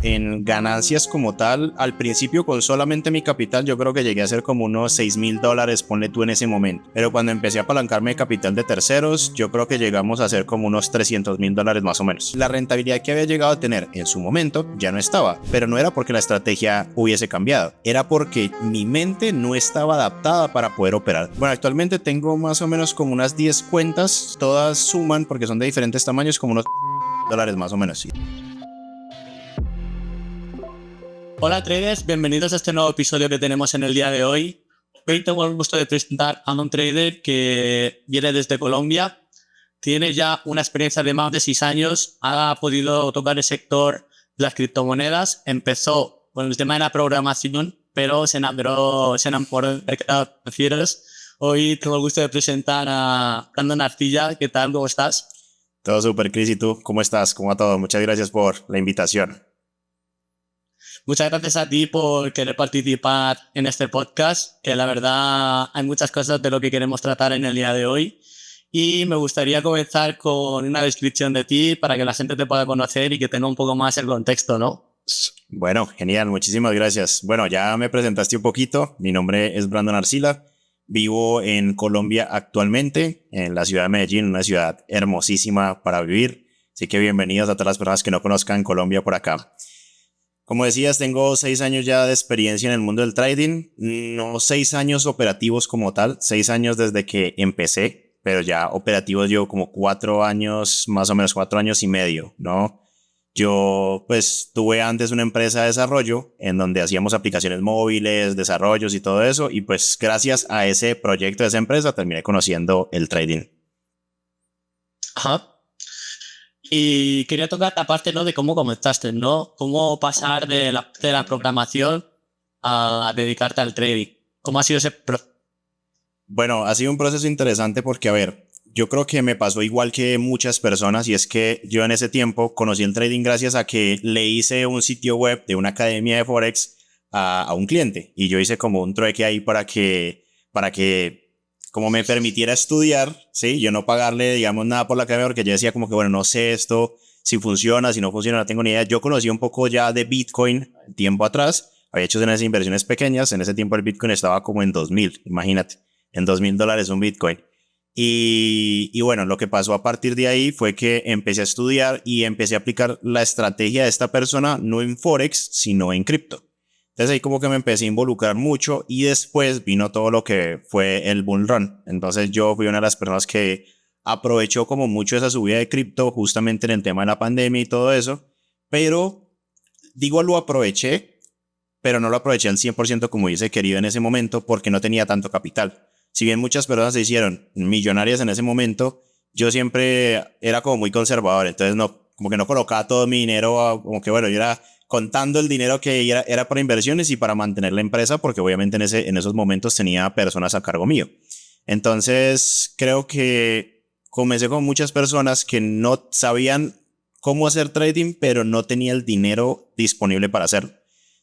En ganancias como tal, al principio con solamente mi capital, yo creo que llegué a hacer como unos $6,000, ponle tú en ese momento. Pero cuando empecé a apalancarme de capital de terceros, yo creo que llegamos a hacer como unos $300,000 más o menos. La rentabilidad que había llegado a tener en su momento ya no estaba, pero no era porque la estrategia hubiese cambiado, era porque mi mente no estaba adaptada para poder operar. Bueno, actualmente tengo más o menos como unas 10 cuentas, todas suman porque son de diferentes tamaños, como unos dólares más o menos. Hola traders, bienvenidos a este nuevo episodio que tenemos en el día de hoy. Hoy tengo el gusto de presentar a un trader que viene desde Colombia, tiene ya una experiencia de más de 6 años, ha podido tocar el sector de las criptomonedas, empezó con el tema de la programación, pero se enamoró del mercado financiero. Hoy tengo el gusto de presentar a Brandon Arcilla. ¿Qué tal? ¿Cómo estás? Todo súper, Chris. ¿Y tú? ¿Cómo estás? ¿Cómo va todo? Muchas gracias por la invitación. Muchas gracias a ti por querer participar en este podcast, que la verdad hay muchas cosas de lo que queremos tratar en el día de hoy. Y me gustaría comenzar con una descripción de ti para que la gente te pueda conocer y que tenga un poco más el contexto, ¿no? Bueno, genial. Muchísimas gracias. Bueno, ya me presentaste un poquito. Mi nombre es Brandon Arcila. Vivo en Colombia actualmente, en la ciudad de Medellín, una ciudad hermosísima para vivir. Así que bienvenidos a todas las personas que no conozcan Colombia por acá. Como decías, tengo 6 años ya de experiencia en el mundo del trading, no 6 años operativos como tal, 6 años desde que empecé, pero ya operativos llevo como 4 años, más o menos 4 años y medio, ¿no? Yo pues tuve antes una empresa de desarrollo en donde hacíamos aplicaciones móviles, desarrollos y todo eso, y pues gracias a ese proyecto de esa empresa terminé conociendo el trading. Ajá. Y quería tocar la parte, ¿no?, de cómo comenzaste, ¿no? Cómo pasar de la programación a dedicarte al trading. ¿Cómo ha sido ese proceso? Bueno, ha sido un proceso interesante porque, a ver, yo creo que me pasó igual que muchas personas y es que yo en ese tiempo conocí el trading gracias a que le hice un sitio web de una academia de Forex a un cliente y yo hice como un trueque ahí para que como me permitiera estudiar, ¿sí? Yo no pagarle, digamos, nada por la academia porque yo decía como que, bueno, no sé esto, si funciona, si no funciona, no tengo ni idea. Yo conocí un poco ya de Bitcoin tiempo atrás, había hecho unas inversiones pequeñas, en ese tiempo el Bitcoin estaba como en 2000, imagínate en $2,000 un Bitcoin. Y bueno, lo que pasó a partir de ahí fue que empecé a estudiar y empecé a aplicar la estrategia de esta persona, no en Forex, sino en cripto. Entonces ahí como que me empecé a involucrar mucho y después vino todo lo que fue el bull run. Entonces yo fui una de las personas que aprovechó como mucho esa subida de cripto justamente en el tema de la pandemia y todo eso. Pero digo lo aproveché, pero no lo aproveché al 100% como hubiese querido en ese momento porque no tenía tanto capital. Si bien muchas personas se hicieron millonarias en ese momento, yo siempre era como muy conservador, entonces no, como que no colocaba todo mi dinero, como que bueno, yo era contando el dinero que era para inversiones y para mantener la empresa, porque obviamente en esos momentos tenía personas a cargo mío. Entonces creo que comencé con muchas personas que no sabían cómo hacer trading, pero no tenía el dinero disponible para hacerlo.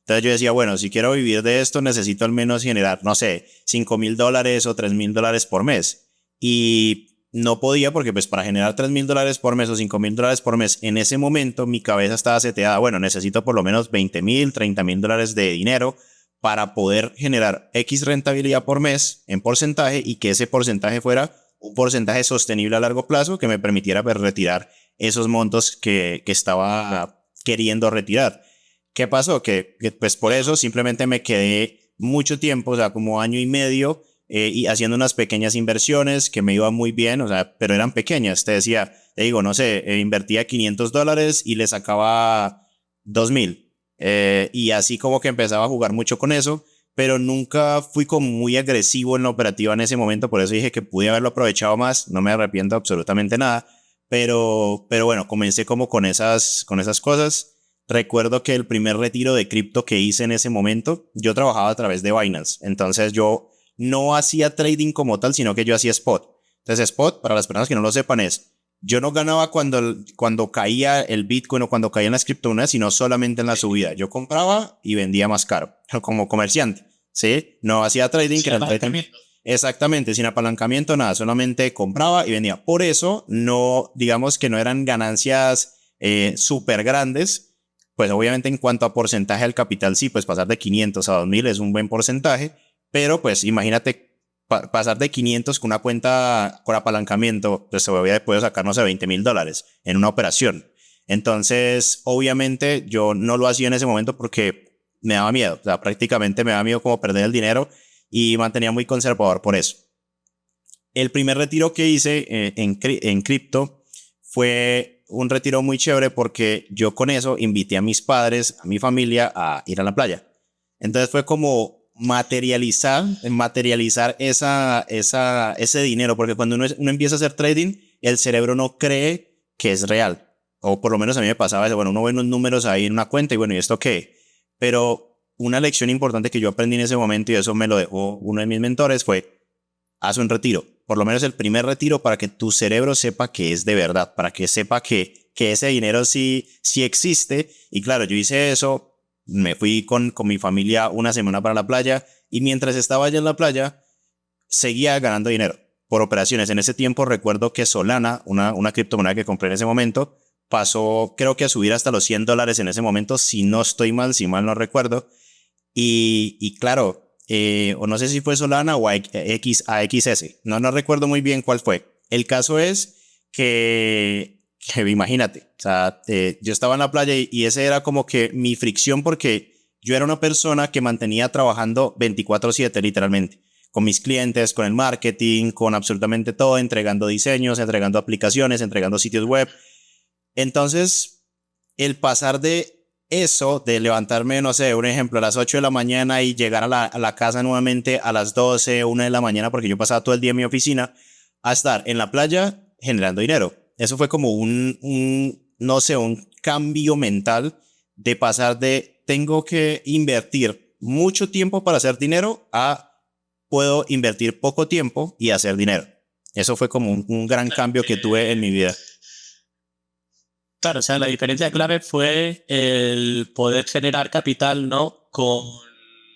Entonces yo decía, bueno, si quiero vivir de esto, necesito al menos generar, no sé, $5,000 o $3,000 por mes. Y no podía porque pues para generar $3,000 por mes o $5,000 por mes, en ese momento mi cabeza estaba seteada, bueno, necesito por lo menos $20,000, $30,000 de dinero para poder generar X rentabilidad por mes en porcentaje y que ese porcentaje fuera un porcentaje sostenible a largo plazo que me permitiera pues, retirar esos montos que estaba queriendo retirar. ¿Qué pasó? Que pues por eso simplemente me quedé mucho tiempo, o sea, como año y medio, y haciendo unas pequeñas inversiones que me iban muy bien, o sea, pero eran pequeñas. Te decía, te digo, no sé, invertía $500 y le sacaba 2,000. Y así como que empezaba a jugar mucho con eso, pero nunca fui como muy agresivo en la operativa en ese momento, por eso dije que pude haberlo aprovechado más, no me arrepiento absolutamente nada, pero bueno, comencé como con esas cosas. Recuerdo que el primer retiro de cripto que hice en ese momento, yo trabajaba a través de Binance. Entonces yo no hacía trading como tal, sino que yo hacía spot. Entonces spot, para las personas que no lo sepan, es yo no ganaba cuando caía el Bitcoin o cuando caían las criptomonedas, sino solamente en la subida. Yo compraba y vendía más caro, como comerciante. ¿Sí? No hacía trading, que era el trading. Exactamente, sin apalancamiento, nada, solamente compraba y vendía. Por eso, no, digamos que no eran ganancias súper grandes, Pues obviamente en cuanto a porcentaje del capital, sí, pues pasar de 500 a 2000 es un buen porcentaje, pero pues imagínate pasar de 500 con una cuenta con apalancamiento, pues todavía puedo sacar, no sé, $20,000 en una operación. Entonces, obviamente yo no lo hacía en ese momento porque me daba miedo, o sea, prácticamente me daba miedo como perder el dinero y mantenía muy conservador por eso. El primer retiro que hice en cripto fue un retiro muy chévere porque yo con eso invité a mis padres, a mi familia a ir a la playa. Entonces fue como materializar ese dinero, porque cuando uno empieza a hacer trading, el cerebro no cree que es real. O por lo menos a mí me pasaba eso. Bueno, uno ve unos números ahí en una cuenta y bueno, ¿y esto qué? Pero una lección importante que yo aprendí en ese momento, y eso me lo dejó uno de mis mentores, fue: haz un retiro, por lo menos el primer retiro, para que tu cerebro sepa que es de verdad, para que sepa que ese dinero sí existe. Y claro, yo hice eso, me fui con mi familia una semana para la playa y mientras estaba allá en la playa, seguía ganando dinero por operaciones. En ese tiempo recuerdo que Solana, una criptomoneda que compré en ese momento, pasó creo que a subir hasta los $100 en ese momento, si no estoy mal, si mal no recuerdo. Y claro, o no sé si fue Solana o AXS, no recuerdo muy bien cuál fue. El caso es que imagínate, o sea, yo estaba en la playa y ese era como que mi fricción porque yo era una persona que mantenía trabajando 24/7 literalmente, con mis clientes, con el marketing, con absolutamente todo, entregando diseños, entregando aplicaciones, entregando sitios web. Entonces, el pasar de eso, de levantarme, no sé, un ejemplo, a las 8 de la mañana y llegar a la casa nuevamente a las 12, 1 de la mañana, porque yo pasaba todo el día en mi oficina, a estar en la playa generando dinero. Eso fue como no sé, un cambio mental de pasar de tengo que invertir mucho tiempo para hacer dinero a puedo invertir poco tiempo y hacer dinero. Eso fue como un gran cambio que tuve en mi vida. Claro, o sea, la diferencia clave fue el poder generar capital, ¿no? Con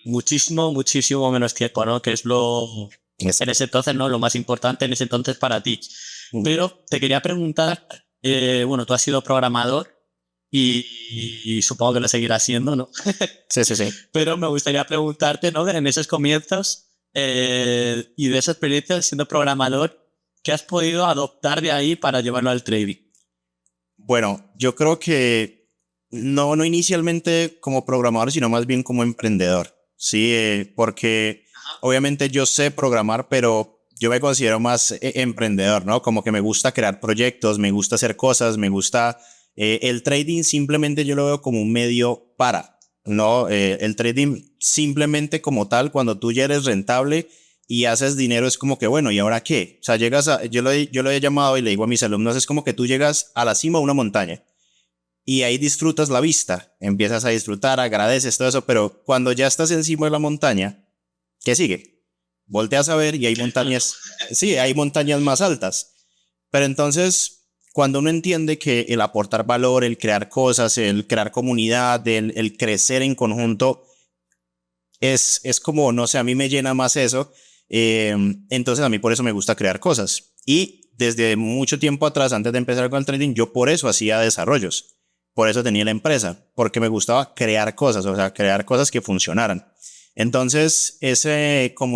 muchísimo, muchísimo menos tiempo, ¿no? Que es en ese entonces, ¿no? Lo más importante en ese entonces para ti. Pero te quería preguntar, bueno, tú has sido programador y supongo que lo seguirás siendo, ¿no? Sí, sí, sí. Pero me gustaría preguntarte, ¿no? En esos comienzos y de esa experiencia siendo programador, ¿qué has podido adoptar de ahí para llevarlo al trading? Bueno, yo creo que no inicialmente como programador, sino más bien como emprendedor. Sí, porque obviamente yo sé programar, pero yo me considero más emprendedor, ¿no? Como que me gusta crear proyectos, me gusta hacer cosas, me gusta. El trading simplemente yo lo veo como un medio para, ¿no? El trading simplemente como tal, cuando tú ya eres rentable y haces dinero, es como que, bueno, ¿y ahora qué? O sea, yo lo he llamado y le digo a mis alumnos, es como que tú llegas a la cima de una montaña y ahí disfrutas la vista, empiezas a disfrutar, agradeces todo eso, pero cuando ya estás encima de la montaña, ¿qué sigue? Volteas a ver y hay montañas, sí, hay montañas más altas. Pero entonces, cuando uno entiende que el aportar valor, el crear cosas, el crear comunidad, el crecer en conjunto, es como, no sé, a mí me llena más eso. Entonces a mí por eso me gusta crear cosas. Y desde mucho tiempo atrás, antes de empezar con el trading, yo por eso hacía desarrollos. Por eso tenía la empresa, porque me gustaba crear cosas, o sea, crear cosas que funcionaran. Entonces, esa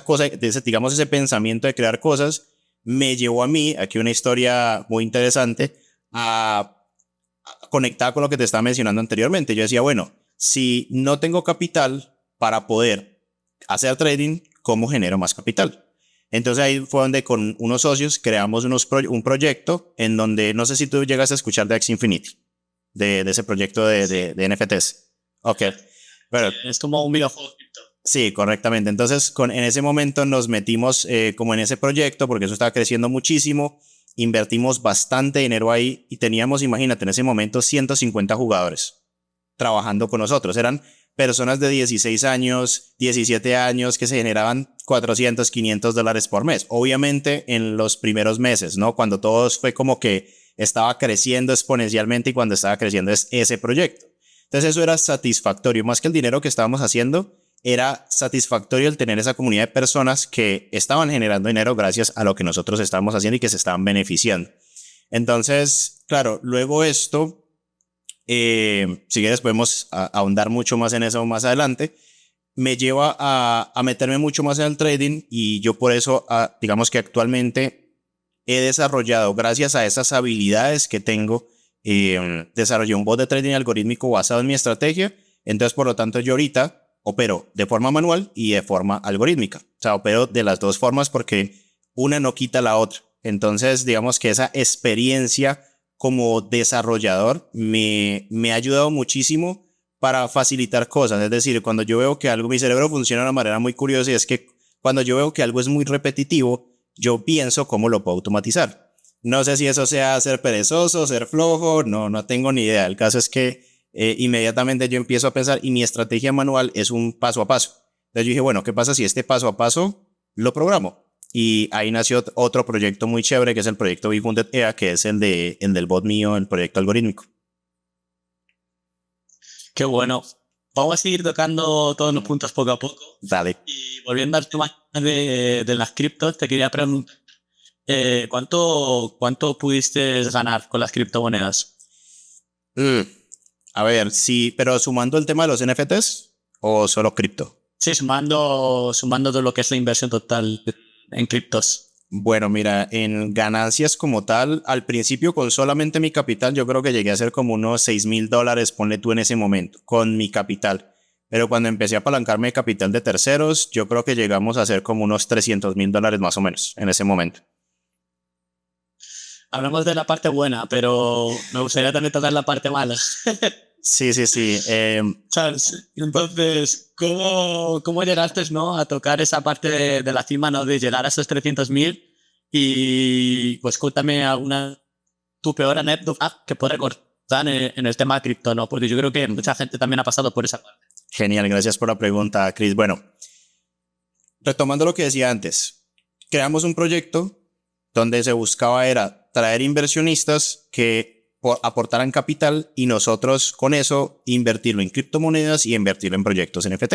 cosa, digamos, ese pensamiento de crear cosas, me llevó a mí, aquí una historia muy interesante, conectada con lo que te estaba mencionando anteriormente. Yo decía, bueno, si no tengo capital para poder hacer trading, ¿cómo genero más capital? Entonces ahí fue donde con unos socios creamos un proyecto en donde, no sé si tú llegas a escuchar de Axie Infinity, de ese proyecto de NFTs. Ok, pero Es como un videojuego. sí, correctamente. Entonces, en ese momento nos metimos como en ese proyecto porque eso estaba creciendo muchísimo. Invertimos bastante dinero ahí y teníamos, imagínate, en ese momento 150 jugadores trabajando con nosotros. Eran personas de 16 años, 17 años que se generaban $400, $500 por mes. Obviamente en los primeros meses, ¿no? Cuando todo fue como que estaba creciendo exponencialmente y cuando estaba creciendo es ese proyecto. Entonces eso era satisfactorio, más que el dinero que estábamos haciendo, era satisfactorio el tener esa comunidad de personas que estaban generando dinero gracias a lo que nosotros estábamos haciendo y que se estaban beneficiando. Entonces, claro, luego esto Si quieres podemos ahondar mucho más en eso más adelante. Me lleva a meterme mucho más en el trading y yo por eso, digamos que actualmente he desarrollado, gracias a esas habilidades que tengo, desarrollé un bot de trading algorítmico basado en mi estrategia. Entonces, por lo tanto, yo ahorita opero de forma manual y de forma algorítmica. O sea, opero de las dos formas porque una no quita la otra. Entonces, digamos que esa experiencia como desarrollador me ha ayudado muchísimo para facilitar cosas. Es decir, cuando yo veo que algo, mi cerebro funciona de una manera muy curiosa y es que cuando yo veo que algo es muy repetitivo, yo pienso cómo lo puedo automatizar. No sé si eso sea ser perezoso, ser flojo, no tengo ni idea. El caso es que inmediatamente yo empiezo a pensar y mi estrategia manual es un paso a paso. Entonces yo dije, bueno, ¿qué pasa si este paso a paso lo programo? Y ahí nació otro proyecto muy chévere que es el proyecto Big Wounded EA, que es el del bot mío, el proyecto algorítmico. Qué bueno. Vamos a seguir tocando todos los puntos poco a poco. Dale. Y volviendo al tema de las criptos, te quería preguntar, ¿cuánto pudiste ganar con las criptomonedas? Mm, A ver, sí, pero sumando el tema de los NFTs o solo cripto. Sí, sumando todo lo que es la inversión total en criptos. Bueno, mira, en ganancias como tal, al principio con solamente mi capital, yo creo que llegué a ser como unos $6,000, ponle tú en ese momento, con mi capital. Pero cuando empecé a apalancarme de capital de terceros, yo creo que llegamos a ser como unos $300,000 más o menos en ese momento. Hablamos de la parte buena, pero me gustaría también tocar la parte mala. Sí, sí, sí. ¿Sabes? Entonces, ¿cómo llegaste, no, a tocar esa parte de la cima, no, de llegar a esos 300.000? Y pues cuéntame alguna, tu peor anécdota que puedes recordar en el tema de cripto, ¿no? Porque yo creo que mucha gente también ha pasado por esa parte. Genial, gracias por la pregunta, Chris. Bueno, retomando lo que decía antes, creamos un proyecto donde se buscaba era traer inversionistas que aportaran capital y nosotros con eso invertirlo en criptomonedas y invertirlo en proyectos NFT.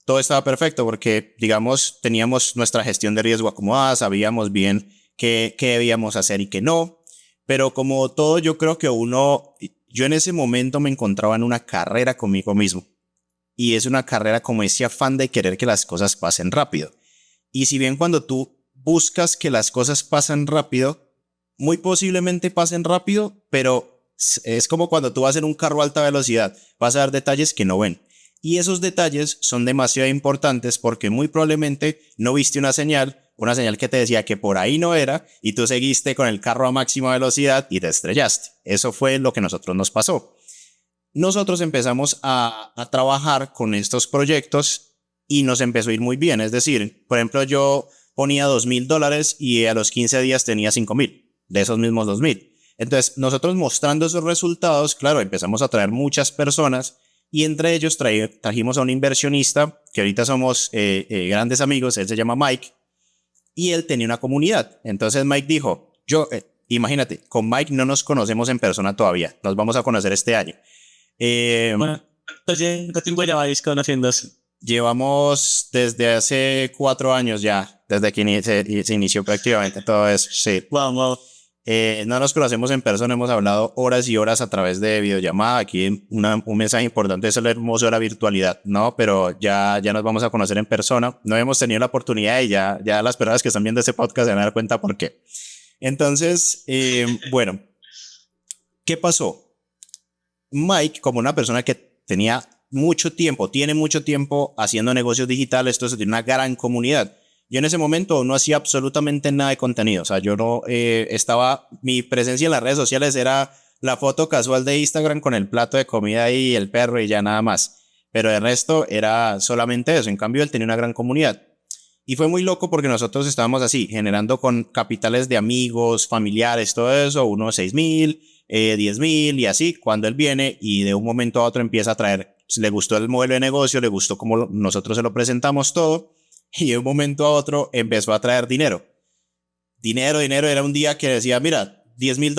Todo estaba perfecto porque, digamos, teníamos nuestra gestión de riesgo acomodada, sabíamos bien qué debíamos hacer y qué no, pero como todo yo creo que yo en ese momento me encontraba en una carrera conmigo mismo y es una carrera como ese afán de querer que las cosas pasen rápido. Y si bien cuando tú buscas que las cosas pasen rápido, muy posiblemente pasen rápido, pero es como cuando tú vas en un carro a alta velocidad, vas a ver detalles que no ven. Y esos detalles son demasiado importantes porque muy probablemente no viste una señal que te decía que por ahí no era y tú seguiste con el carro a máxima velocidad y te estrellaste. Eso fue lo que a nosotros nos pasó. Nosotros empezamos a trabajar con estos proyectos y nos empezó a ir muy bien. Es decir, por ejemplo, yo ponía $2,000 y a los 15 días tenía 5,000 de esos mismos 2,000. Entonces, nosotros mostrando esos resultados, claro, empezamos a traer muchas personas y entre ellos trajimos a un inversionista que ahorita somos grandes amigos. Él se llama Mike y él tenía una comunidad. Entonces Mike dijo, imagínate, con Mike no nos conocemos en persona todavía, nos vamos a conocer este año. Bueno, entonces, ¿cuánto tiempo lleváis conociéndose? Llevamos desde hace 4 años ya, desde que se inició prácticamente todo eso. Sí. Wow, wow. No nos conocemos en persona, hemos hablado horas y horas a través de videollamada. Aquí un mensaje importante es el hermoso de la virtualidad, ¿no? Pero ya nos vamos a conocer en persona. No hemos tenido la oportunidad y ya las personas que están viendo este podcast se van a dar cuenta por qué. Entonces, bueno, ¿qué pasó? Mike, como una persona que tiene mucho tiempo haciendo negocios digitales, esto tiene una gran comunidad. Yo en ese momento no hacía absolutamente nada de contenido. O sea, yo no mi presencia en las redes sociales era la foto casual de Instagram con el plato de comida y el perro y ya nada más. Pero el resto era solamente eso. En cambio, él tenía una gran comunidad. Y fue muy loco porque nosotros estábamos así, generando con capitales de amigos, familiares, todo eso, unos 6,000, 10,000 y así. Cuando él viene y de un momento a otro empieza a traer, le gustó el modelo de negocio, le gustó cómo nosotros se lo presentamos todo y de un momento a otro empezó a traer dinero. Dinero, era un día que decía, mira, $10,000,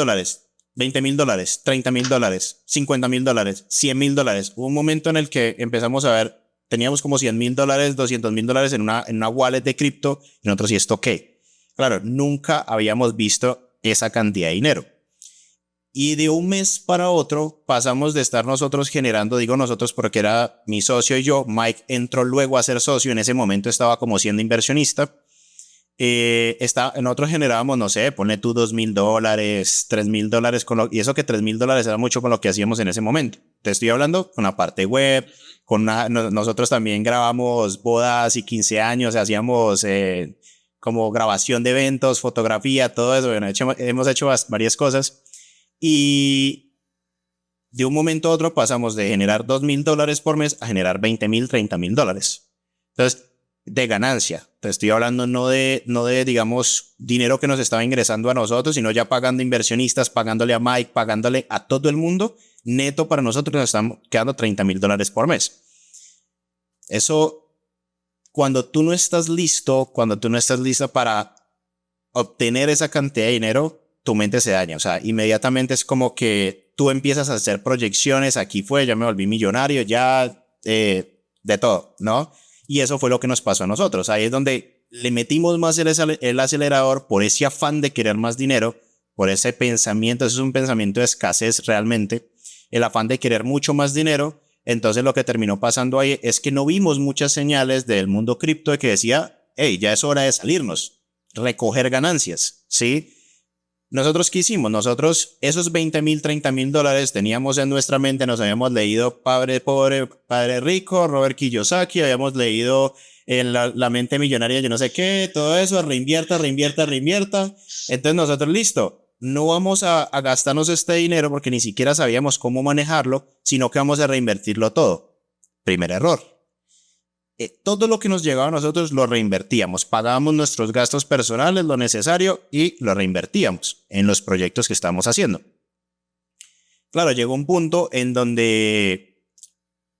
$20,000, $30,000, $50,000, $100,000. Hubo un momento en el que empezamos a ver, teníamos como $100,000, $200,000 en una wallet de cripto y nosotros, ¿y esto qué? Claro, nunca habíamos visto esa cantidad de dinero. Y de un mes para otro pasamos de estar nosotros generando, digo nosotros porque era mi socio y yo, Mike entró luego a ser socio, en ese momento estaba como siendo inversionista. Nosotros generábamos, no sé, ponle tú $2,000, $3,000, y eso que $3,000 era mucho con lo que hacíamos en ese momento. Te estoy hablando con la parte web, nosotros también grabamos bodas y 15 años, hacíamos como grabación de eventos, fotografía, todo eso. Bueno, hemos hecho varias cosas. Y de un momento a otro pasamos de generar $2,000 por mes a generar $20,000, $30,000. Entonces, de ganancia. Te estoy hablando no de, digamos, dinero que nos estaba ingresando a nosotros, sino ya pagando inversionistas, pagándole a Mike, pagándole a todo el mundo. Neto para nosotros nos están quedando $30,000 por mes. Eso, cuando tú no estás listo, cuando tú no estás lista para obtener esa cantidad de dinero, tu mente se daña. O sea, inmediatamente es como que tú empiezas a hacer proyecciones. Aquí fue, ya me volví millonario, ya de todo, ¿no? Y eso fue lo que nos pasó a nosotros. Ahí es donde le metimos más el acelerador por ese afán de querer más dinero, por ese pensamiento. Eso es un pensamiento de escasez realmente. El afán de querer mucho más dinero. Entonces lo que terminó pasando ahí es que no vimos muchas señales del mundo cripto de que decía, hey, ya es hora de salirnos, recoger ganancias, ¿sí? Nosotros, ¿qué hicimos? Nosotros esos $20,000, $30,000 teníamos en nuestra mente, nos habíamos leído Padre Pobre, Padre Rico, Robert Kiyosaki, habíamos leído en la mente millonaria, yo no sé qué, todo eso, reinvierta, reinvierta, reinvierta. Entonces nosotros, listo, no vamos a gastarnos este dinero porque ni siquiera sabíamos cómo manejarlo, sino que vamos a reinvertirlo todo. Primer error. Todo lo que nos llegaba a nosotros lo reinvertíamos, pagábamos nuestros gastos personales, lo necesario, y lo reinvertíamos en los proyectos que estábamos haciendo. Claro, llegó un punto en donde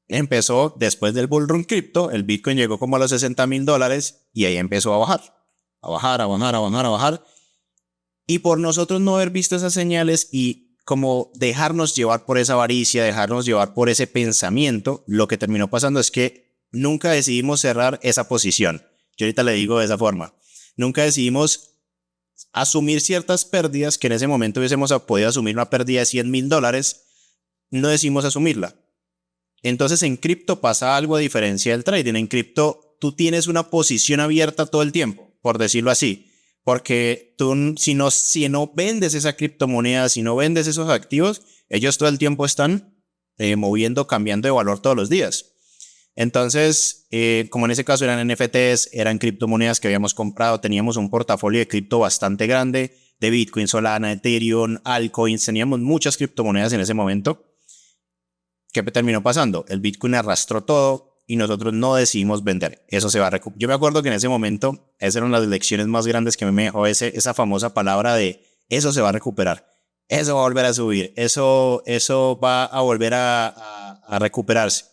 empezó, después del bull run cripto, el Bitcoin llegó como a los $60,000 y ahí empezó a bajar, a bajar, a bajar, a bajar, a bajar. Y por nosotros no haber visto esas señales y como dejarnos llevar por esa avaricia, dejarnos llevar por ese pensamiento, lo que terminó pasando es que nunca decidimos cerrar esa posición. Yo ahorita le digo de esa forma. Nunca decidimos asumir ciertas pérdidas que en ese momento hubiésemos podido asumir una pérdida de $100,000. No decidimos asumirla. Entonces en cripto pasa algo a diferencia del trading. En cripto tú tienes una posición abierta todo el tiempo, por decirlo así. Porque tú, si no vendes esa criptomoneda, si no vendes esos activos, ellos todo el tiempo están moviendo, cambiando de valor todos los días. Entonces, como en ese caso eran NFTs, eran criptomonedas que habíamos comprado, teníamos un portafolio de cripto bastante grande, de Bitcoin, Solana, Ethereum, altcoins, teníamos muchas criptomonedas en ese momento. ¿Qué terminó pasando? El Bitcoin arrastró todo y nosotros no decidimos vender. Eso se va a recuperar. Yo me acuerdo que en ese momento, esas eran las lecciones más grandes que me dejó esa famosa palabra de eso se va a recuperar. Eso va a volver a subir. Eso va a volver a recuperarse.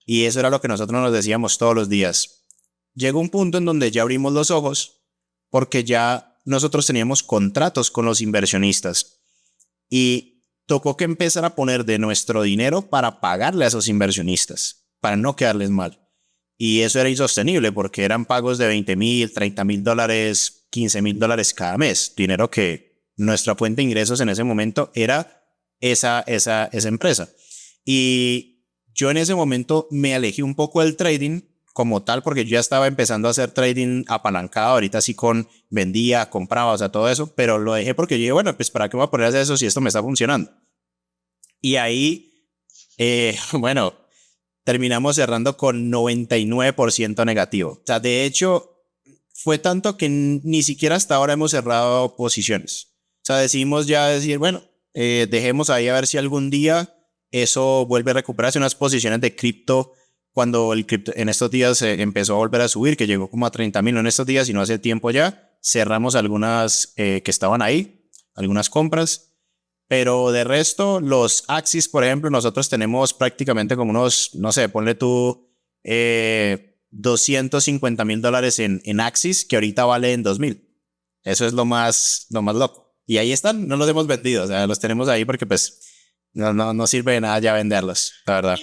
Y eso era lo que nosotros nos decíamos todos los días. Llegó un punto en donde ya abrimos los ojos porque ya nosotros teníamos contratos con los inversionistas y tocó que empezar a poner de nuestro dinero para pagarle a esos inversionistas, para no quedarles mal. Y eso era insostenible porque eran pagos de $20,000, $30,000, $15,000 cada mes. Dinero que nuestra fuente de ingresos en ese momento era esa empresa. Y yo en ese momento me alejé un poco del trading como tal porque yo ya estaba empezando a hacer trading apalancado, ahorita sí vendía, compraba, o sea, todo eso, pero lo dejé porque yo dije, bueno, pues ¿para qué me voy a poner a hacer eso si esto me está funcionando? Y ahí, bueno, terminamos cerrando con 99% negativo. O sea, de hecho, fue tanto que ni siquiera hasta ahora hemos cerrado posiciones. O sea, decidimos ya decir, bueno, dejemos ahí a ver si algún día eso vuelve a recuperarse. Unas posiciones de cripto cuando el cripto en estos días empezó a volver a subir, que llegó como a 30,000 no en estos días, sino hace tiempo ya. Cerramos algunas que estaban ahí, algunas compras. Pero de resto, los Axis, por ejemplo, nosotros tenemos prácticamente como unos, no sé, ponle tú $250,000 en Axis, que ahorita vale en 2,000. Eso es lo más loco. Y ahí están, no los hemos vendido, o sea, los tenemos ahí porque pues no sirve de nada ya venderlos, la verdad.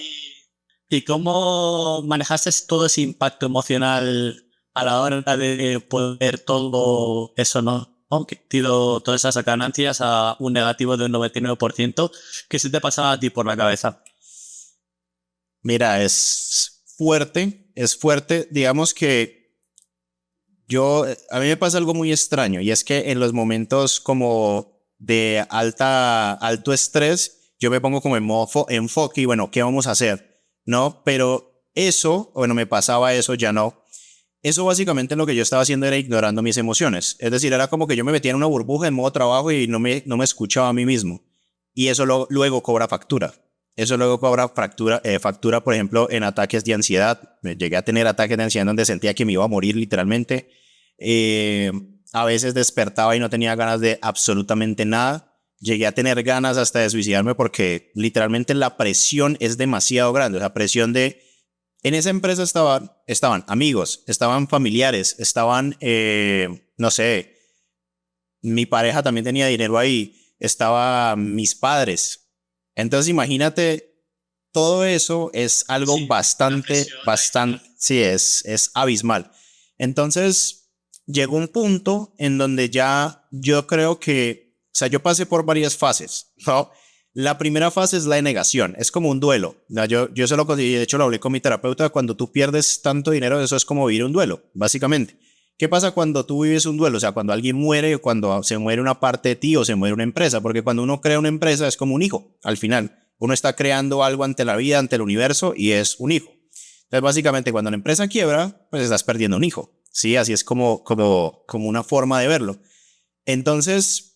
¿Y cómo manejaste todo ese impacto emocional a la hora de poder todo eso, ¿no? convertido todas esas ganancias a un negativo de un 99%. ¿Qué se te pasaba a ti por la cabeza? Mira, es fuerte. Digamos que a mí me pasa algo muy extraño y es que en los momentos como de alto estrés, yo me pongo como en modo enfoque y bueno, ¿qué vamos a hacer? ¿No? Pero eso, bueno, me pasaba eso, ya no. Eso básicamente lo que yo estaba haciendo era ignorando mis emociones. Es decir, era como que yo me metía en una burbuja en modo trabajo y no me escuchaba a mí mismo. Y eso luego cobra factura. Eso luego cobra factura, por ejemplo, en ataques de ansiedad. Me llegué a tener ataques de ansiedad donde sentía que me iba a morir literalmente. Eh, a veces despertaba y no tenía ganas de absolutamente nada. Llegué a tener ganas hasta de suicidarme porque literalmente la presión es demasiado grande. O sea, presión de... En esa empresa estaban amigos, estaban familiares, estaban, no sé, mi pareja también tenía dinero ahí, estaban mis padres. Entonces imagínate, todo eso es algo Sí, la presión. bastante, sí, es abismal. Entonces llegó un punto en donde ya yo creo que, o sea, yo pasé por varias fases, ¿no? La primera fase es la negación, es como un duelo. ¿No? Yo se lo conseguí, de hecho lo hablé con mi terapeuta, cuando tú pierdes tanto dinero, eso es como vivir un duelo, básicamente. ¿Qué pasa cuando tú vives un duelo? O sea, cuando alguien muere, o cuando se muere una parte de ti o se muere una empresa, porque cuando uno crea una empresa es como un hijo, al final. Uno está creando algo ante la vida, ante el universo y es un hijo. Entonces, básicamente, cuando la empresa quiebra, pues estás perdiendo un hijo. Sí, así es como una forma de verlo. Entonces,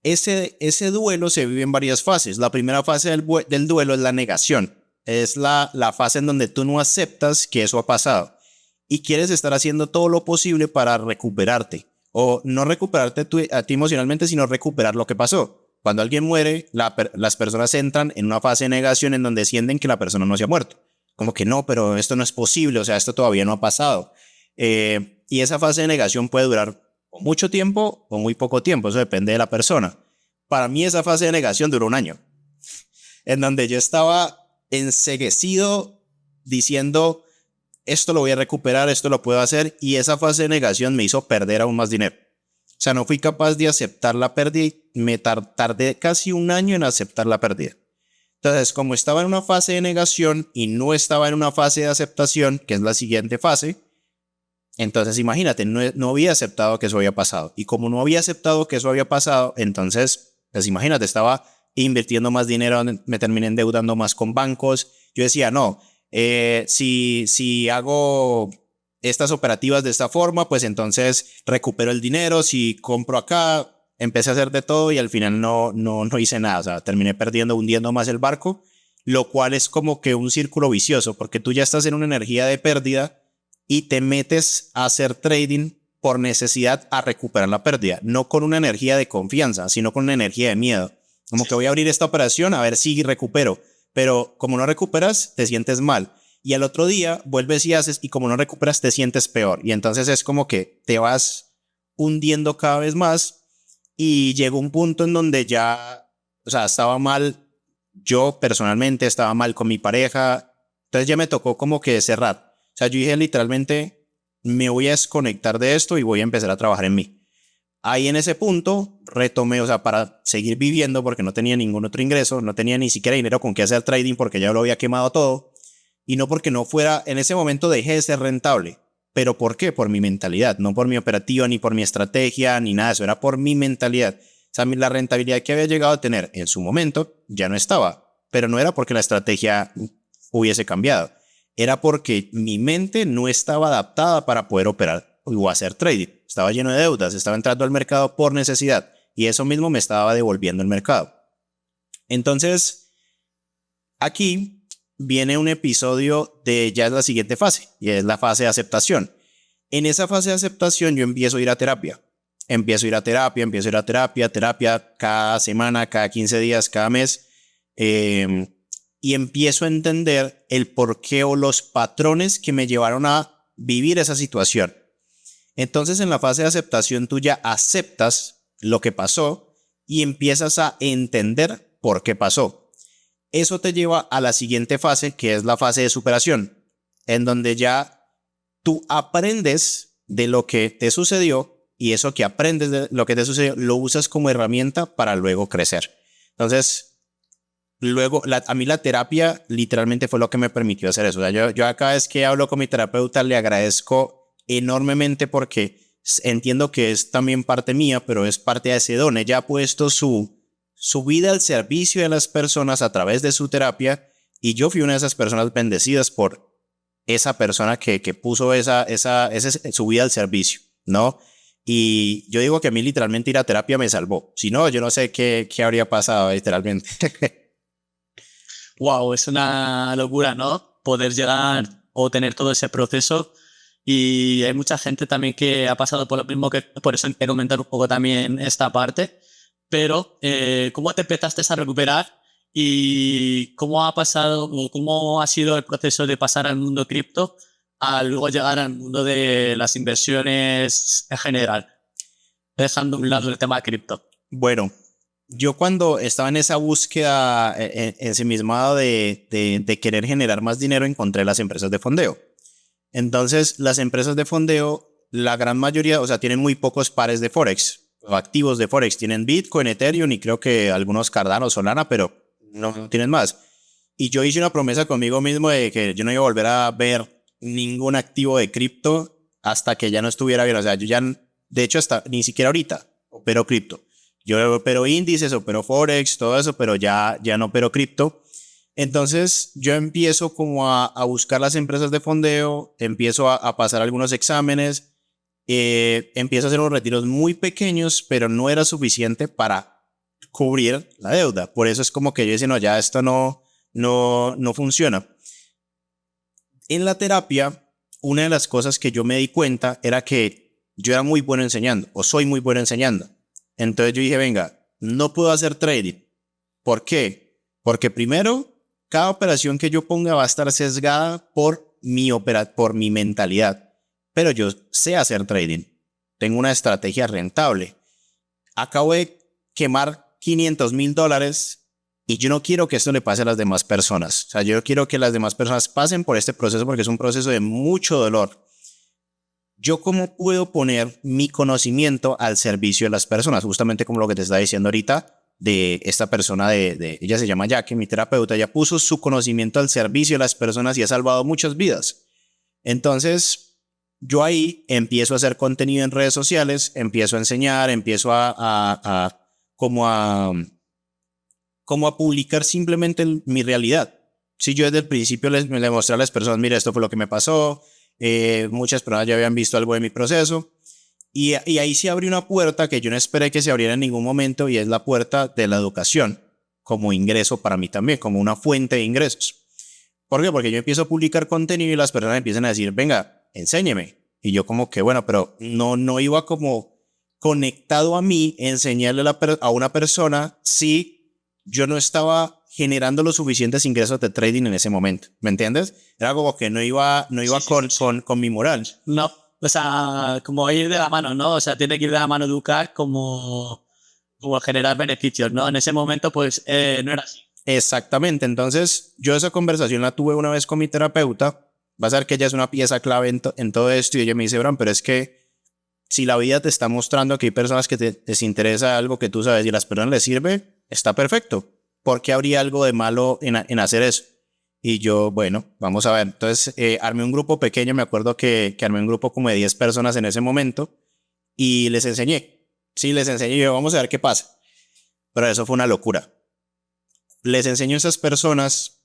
ese duelo se vive en varias fases. La primera fase del duelo es la negación. Es la fase en donde tú no aceptas que eso ha pasado y quieres estar haciendo todo lo posible para recuperarte. O no recuperarte a ti emocionalmente, sino recuperar lo que pasó. Cuando alguien muere, las personas entran en una fase de negación en donde sienten que la persona no se ha muerto. Como que no, pero esto no es posible, o sea, esto todavía no ha pasado. Y esa fase de negación puede durar mucho tiempo o muy poco tiempo, eso depende de la persona. Para mí esa fase de negación duró un año, en donde yo estaba enceguecido diciendo, esto lo voy a recuperar, esto lo puedo hacer, y esa fase de negación me hizo perder aún más dinero. O sea, no fui capaz de aceptar la pérdida y me tardé casi un año en aceptar la pérdida. Entonces, como estaba en una fase de negación y no estaba en una fase de aceptación, que es la siguiente fase, entonces imagínate, no había aceptado que eso había pasado. Y como no había aceptado que eso había pasado, entonces, pues imagínate, estaba invirtiendo más dinero, me terminé endeudando más con bancos. Yo decía, no, si hago estas operativas de esta forma, pues entonces recupero el dinero. Si compro acá, empecé a hacer de todo y al final no hice nada. O sea, terminé perdiendo, hundiendo más el barco, lo cual es como que un círculo vicioso, porque tú ya estás en una energía de pérdida y te metes a hacer trading por necesidad a recuperar la pérdida, no con una energía de confianza, sino con una energía de miedo. Como que voy a abrir esta operación a ver si recupero, pero como no recuperas, te sientes mal. Y al otro día vuelves y haces y como no recuperas, te sientes peor. Y entonces es como que te vas hundiendo cada vez más y llegó un punto en donde ya, o sea, estaba mal. Yo personalmente estaba mal con mi pareja. Entonces ya me tocó como que cerrar. O sea, yo dije literalmente, me voy a desconectar de esto y voy a empezar a trabajar en mí. Ahí en ese punto retomé, o sea, para seguir viviendo porque no tenía ningún otro ingreso, no tenía ni siquiera dinero con qué hacer trading porque ya lo había quemado todo. Y no porque no fuera, en ese momento dejé de ser rentable. ¿Pero por qué? Por mi mentalidad, no por mi operativa, ni por mi estrategia, ni nada de eso, era por mi mentalidad. O sea, la rentabilidad que había llegado a tener en su momento ya no estaba, pero no era porque la estrategia hubiese cambiado, era porque mi mente no estaba adaptada para poder operar o hacer trading. Estaba lleno de deudas, estaba entrando al mercado por necesidad y eso mismo me estaba devolviendo el mercado. Entonces, aquí viene un episodio de ya es la siguiente fase y es la fase de aceptación. En esa fase de aceptación yo empiezo a ir a terapia. Empiezo a ir a terapia, terapia cada semana, cada 15 días, cada mes. Y empiezo a entender el porqué o los patrones que me llevaron a vivir esa situación. Entonces en la fase de aceptación tú ya aceptas lo que pasó y empiezas a entender por qué pasó. Eso te lleva a la siguiente fase, que es la fase de superación, en donde ya tú aprendes de lo que te sucedió y eso que aprendes de lo que te sucedió, lo usas como herramienta para luego crecer. Entonces, luego, a mí la terapia literalmente fue lo que me permitió hacer eso. O sea, yo cada vez que hablo con mi terapeuta le agradezco enormemente porque entiendo que es también parte mía, pero es parte de ese don. Ella ha puesto su vida al servicio de las personas a través de su terapia y yo fui una de esas personas bendecidas por esa persona que puso su vida al servicio, ¿no? Y yo digo que a mí literalmente ir a terapia me salvó. Si no, yo no sé qué habría pasado literalmente. Wow, es una locura, ¿no? Poder llegar o tener todo ese proceso. Y hay mucha gente también que ha pasado por lo mismo, que por eso he comentado un poco también esta parte. Pero, ¿cómo te empezaste a recuperar? ¿Y cómo ha pasado, o cómo ha sido el proceso de pasar al mundo cripto a luego llegar al mundo de las inversiones en general, dejando a un lado el tema cripto? Bueno, yo cuando estaba en esa búsqueda ensimismado de querer generar más dinero, encontré las empresas de fondeo. Entonces, las empresas de fondeo, la gran mayoría, o sea, tienen muy pocos pares de Forex o activos de Forex. Tienen Bitcoin, Ethereum y creo que algunos Cardano, Solana, pero no tienen más. Y yo hice una promesa conmigo mismo de que yo no iba a volver a ver ningún activo de cripto hasta que ya no estuviera bien. O sea, yo ya, de hecho, hasta ni siquiera ahorita opero cripto. Yo opero índices, opero Forex, todo eso, pero ya no opero cripto. Entonces yo empiezo como a buscar las empresas de fondeo, empiezo a pasar algunos exámenes, empiezo a hacer unos retiros muy pequeños, pero no era suficiente para cubrir la deuda. Por eso es como que yo decía, no, ya esto no funciona. En la terapia, una de las cosas que yo me di cuenta era que yo era muy bueno enseñando, o soy muy bueno enseñando. Entonces yo dije, venga, no puedo hacer trading. ¿Por qué? Porque primero, cada operación que yo ponga va a estar sesgada por mi mentalidad. Pero yo sé hacer trading. Tengo una estrategia rentable. Acabo de quemar $500,000 y yo no quiero que esto le pase a las demás personas. O sea, yo quiero que las demás personas pasen por este proceso porque es un proceso de mucho dolor. ¿Yo cómo puedo poner mi conocimiento al servicio de las personas? Justamente como lo que te estaba diciendo ahorita de esta persona, ella se llama Jackie, mi terapeuta, ella puso su conocimiento al servicio de las personas y ha salvado muchas vidas. Entonces, yo ahí empiezo a hacer contenido en redes sociales, empiezo a enseñar, empiezo como a publicar simplemente mi realidad. Si yo desde el principio le mostré a las personas, mira, esto fue lo que me pasó, muchas personas ya habían visto algo de mi proceso, y ahí se abrió una puerta que yo no esperé que se abriera en ningún momento, y es la puerta de la educación como ingreso para mí también, como una fuente de ingresos. ¿Por qué? Porque yo empiezo a publicar contenido y las personas empiezan a decir, venga, enséñeme. Y yo como que, bueno, pero no iba como conectado a mí enseñarle a una persona si yo no estaba generando los suficientes ingresos de trading en ese momento. ¿Me entiendes? Era como que no iba con mi moral. No, o sea, como ir de la mano, ¿no? O sea, tiene que ir de la mano educar como generar beneficios, ¿no? En ese momento, pues, no era así. Exactamente. Entonces, yo esa conversación la tuve una vez con mi terapeuta. Va a ser que ella es una pieza clave en todo esto. Y ella me dice, Bran, pero es que si la vida te está mostrando que hay personas que les interesa algo que tú sabes y a las personas les sirve, está perfecto. ¿Por qué habría algo de malo en hacer eso? Y yo, bueno, vamos a ver. Entonces, armé un grupo pequeño. Me acuerdo que armé un grupo como de 10 personas en ese momento y les enseñé. Sí, les enseñé. Y yo, vamos a ver qué pasa. Pero eso fue una locura. Les enseño a esas personas,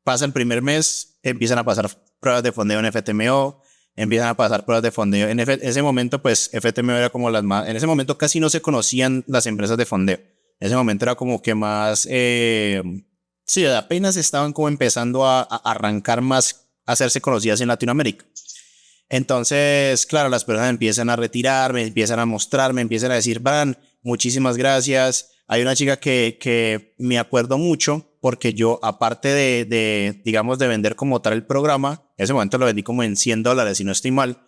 pasa el primer mes, empiezan a pasar pruebas de fondeo en FTMO, empiezan a pasar pruebas de fondeo. En ese momento, pues FTMO era como las más, en ese momento casi no se conocían las empresas de fondeo. En ese momento era como que más, sí, apenas estaban como empezando a arrancar más, a hacerse conocidas en Latinoamérica. Entonces, claro, las personas empiezan a retirar, me empiezan a mostrar, me empiezan a decir, Bran, muchísimas gracias. Hay una chica que me acuerdo mucho porque yo, aparte digamos, de vender como tal el programa, en ese momento lo vendí como en $100, si no estoy mal,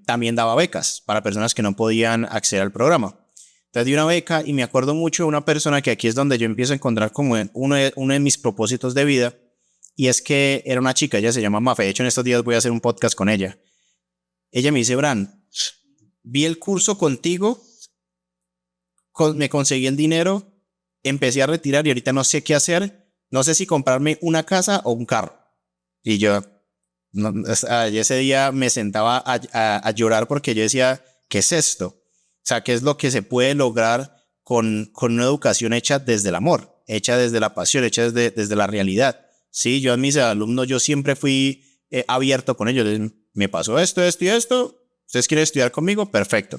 también daba becas para personas que no podían acceder al programa. Entonces di una beca y me acuerdo mucho de una persona que aquí es donde yo empiezo a encontrar como uno de mis propósitos de vida, y es que era una chica, ella se llama Mafe. De hecho, en estos días voy a hacer un podcast con ella. Ella me dice, Bran, vi el curso contigo, me conseguí el dinero, empecé a retirar y ahorita no sé qué hacer, no sé si comprarme una casa o un carro. Y yo, no, ese día me sentaba a llorar porque yo decía, ¿qué es esto? O sea, ¿qué es lo que se puede lograr con una educación hecha desde el amor, hecha desde la pasión, hecha desde la realidad? Sí, yo a mis alumnos, yo siempre fui abierto con ellos. Me pasó esto, esto y esto. ¿Ustedes quieren estudiar conmigo? Perfecto.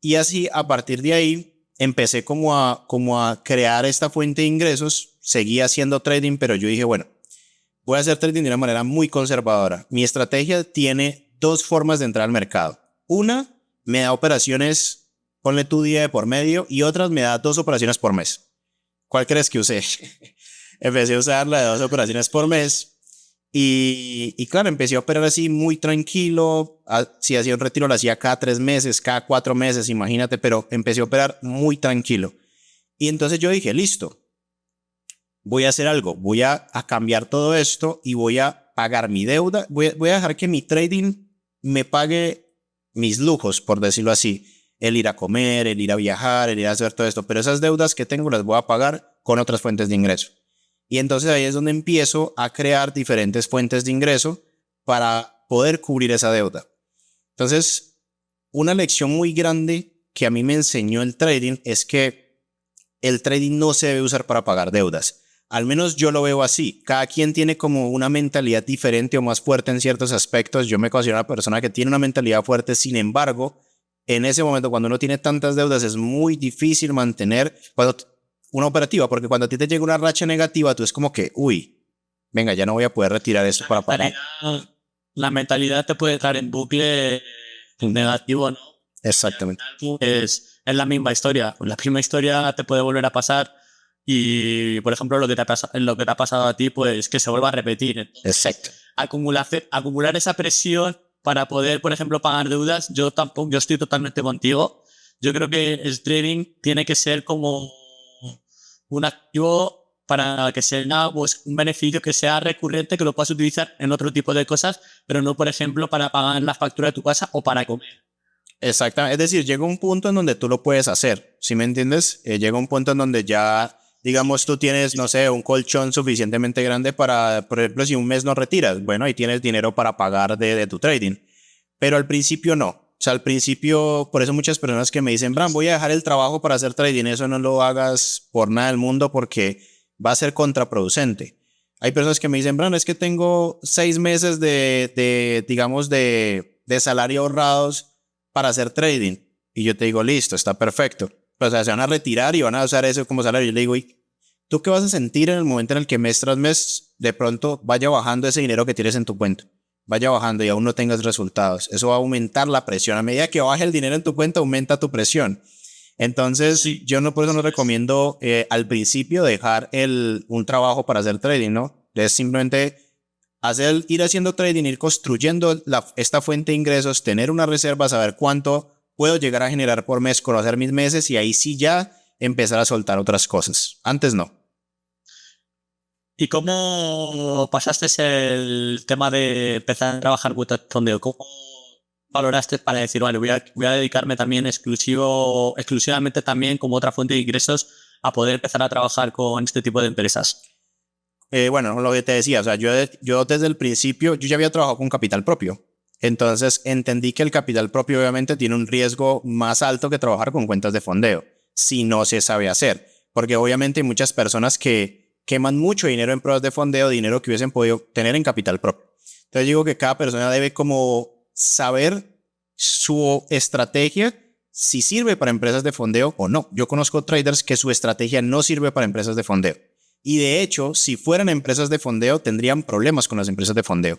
Y así, a partir de ahí, empecé como a crear esta fuente de ingresos. Seguí haciendo trading, pero yo dije, bueno, voy a hacer trading de una manera muy conservadora. Mi estrategia tiene dos formas de entrar al mercado. Una, me da operaciones, ponle tu día de por medio, y otras me da 2 operaciones por mes. ¿Cuál crees que usé? Empecé a usar la de 2 operaciones por mes. Y claro, empecé a operar así muy tranquilo. Si hacía un retiro, lo hacía cada 3 meses, cada 4 meses, imagínate, pero empecé a operar muy tranquilo. Y entonces yo dije, listo, voy a hacer algo, voy a cambiar todo esto y voy a pagar mi deuda, voy a dejar que mi trading me pague mis lujos, por decirlo así, el ir a comer, el ir a viajar, el ir a hacer todo esto, pero esas deudas que tengo las voy a pagar con otras fuentes de ingreso. Y entonces ahí es donde empiezo a crear diferentes fuentes de ingreso para poder cubrir esa deuda. Entonces, una lección muy grande que a mí me enseñó el trading es que el trading no se debe usar para pagar deudas. Al menos yo lo veo así. Cada quien tiene como una mentalidad diferente o más fuerte en ciertos aspectos. Yo me considero una persona que tiene una mentalidad fuerte. Sin embargo, en ese momento, cuando uno tiene tantas deudas, es muy difícil mantener una operativa, porque cuando a ti te llega una racha negativa, tú es como que, uy, venga, ya no voy a poder retirar eso para pagar. La mentalidad te puede entrar en bucle negativo, ¿no? Exactamente. Es la misma historia. La misma historia te puede volver a pasar y, por ejemplo, lo que te ha pasado a ti, pues que se vuelva a repetir. Entonces, Exacto. acumular esa presión para poder, por ejemplo, pagar deudas, yo estoy totalmente contigo. Yo creo que el trading tiene que ser como un activo para que sea pues, un beneficio que sea recurrente, que lo puedas utilizar en otro tipo de cosas, pero no, por ejemplo, para pagar la factura de tu casa o para comer. Exactamente. Es decir, llega un punto en donde tú lo puedes hacer. ¿Sí me entiendes? Llega un punto en donde ya, digamos, tú tienes, no sé, un colchón suficientemente grande para, por ejemplo, si un mes no retiras, bueno, ahí tienes dinero para pagar de tu trading. Pero al principio no. O sea, al principio, por eso muchas personas que me dicen, Bran, voy a dejar el trabajo para hacer trading, eso no lo hagas por nada del mundo porque va a ser contraproducente. Hay personas que me dicen, Bran, es que tengo 6 meses digamos, de salario ahorrados para hacer trading. Y yo te digo, listo, está perfecto. Pero, o sea, se van a retirar y van a usar eso como salario. Yo le digo, ¿y tú qué vas a sentir en el momento en el que mes tras mes de pronto vaya bajando ese dinero que tienes en tu cuenta? Vaya bajando y aún no tengas resultados. Eso va a aumentar la presión. A medida que baje el dinero en tu cuenta, aumenta tu presión. Entonces, sí, yo no, por eso no recomiendo al principio dejar un trabajo para hacer trading, ¿no? Es simplemente ir haciendo trading, ir construyendo esta fuente de ingresos, tener una reserva, saber cuánto puedo llegar a generar por mes, conocer mis meses y ahí sí ya empezar a soltar otras cosas. Antes no. ¿Y cómo pasaste el tema de empezar a trabajar con fondeo? ¿Cómo valoraste para decir, vale, voy a dedicarme también exclusivamente también como otra fuente de ingresos a poder empezar a trabajar con este tipo de empresas? Bueno, lo que te decía, o sea, yo desde el principio, yo ya había trabajado con capital propio. Entonces entendí que el capital propio obviamente tiene un riesgo más alto que trabajar con cuentas de fondeo, si no se sabe hacer. Porque obviamente hay muchas personas que queman mucho dinero en pruebas de fondeo, dinero que hubiesen podido tener en capital propio. Entonces digo que cada persona debe como saber su estrategia, si sirve para empresas de fondeo o no. Yo conozco traders que su estrategia no sirve para empresas de fondeo. Y de hecho, si fueran empresas de fondeo, tendrían problemas con las empresas de fondeo.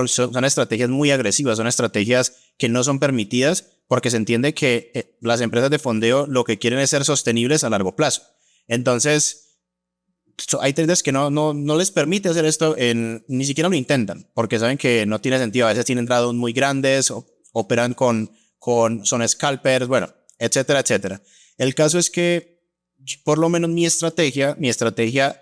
Son estrategias muy agresivas, son estrategias que no son permitidas porque se entiende que las empresas de fondeo lo que quieren es ser sostenibles a largo plazo. Entonces, hay traders que no les permite hacer esto, ni siquiera lo intentan porque saben que no tiene sentido. A veces tienen entradas muy grandes, operan son scalpers, bueno, etcétera, etcétera. El caso es que por lo menos mi estrategia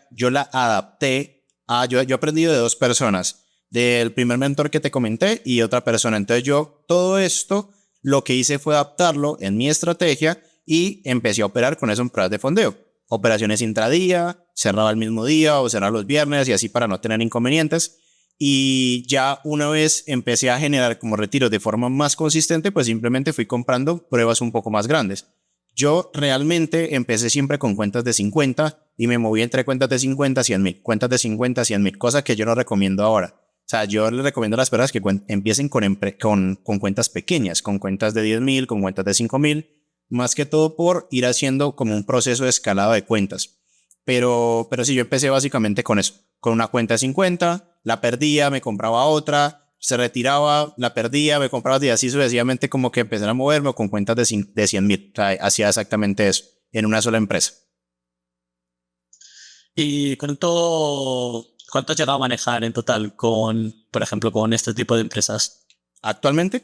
yo la adapté yo he aprendido de 2 personas, del primer mentor que te comenté y otra persona. Entonces yo todo esto lo que hice fue adaptarlo en mi estrategia y empecé a operar con eso en pruebas de fondeo. Operaciones intradía, cerraba el mismo día o cerraba los viernes y así para no tener inconvenientes. Y ya una vez empecé a generar como retiros de forma más consistente, pues simplemente fui comprando pruebas un poco más grandes. Yo realmente empecé siempre con cuentas de 50 y me moví entre cuentas de 50 a 100 mil, cuentas de 50 a 100 mil, cosa que yo no recomiendo ahora. O sea, yo les recomiendo a las personas que empiecen con cuentas pequeñas, con cuentas de 10 mil, con cuentas de 5 mil, más que todo por ir haciendo como un proceso de escalado de cuentas. Pero sí, yo empecé básicamente con eso, con una cuenta de 50, la perdía, me compraba otra, se retiraba, la perdía, me compraba y así sucesivamente como que empecé a moverme con cuentas de 100 mil. O sea, hacía exactamente eso en una sola empresa. ¿Y cuánto has llegado a manejar en total con, por ejemplo, con este tipo de empresas? Actualmente,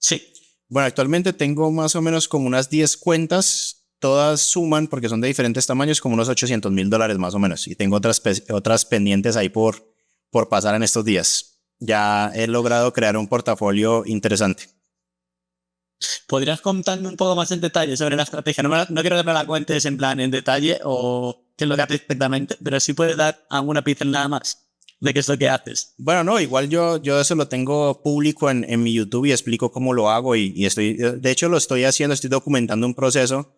Sí. bueno, actualmente tengo más o menos como unas 10 cuentas, todas suman porque son de diferentes tamaños, como unos $800,000 más o menos. Y tengo otras pendientes ahí por pasar en estos días. Ya he logrado crear un portafolio interesante. ¿Podrías contarme un poco más en detalle sobre la estrategia? No quiero que me la cuentes en plan en detalle o qué es lo que haces exactamente, pero sí puedes dar alguna pincelada más de qué es lo que haces. Bueno, no, igual yo eso lo tengo público en mi YouTube y explico cómo lo hago y estoy, de hecho lo estoy haciendo, estoy documentando un proceso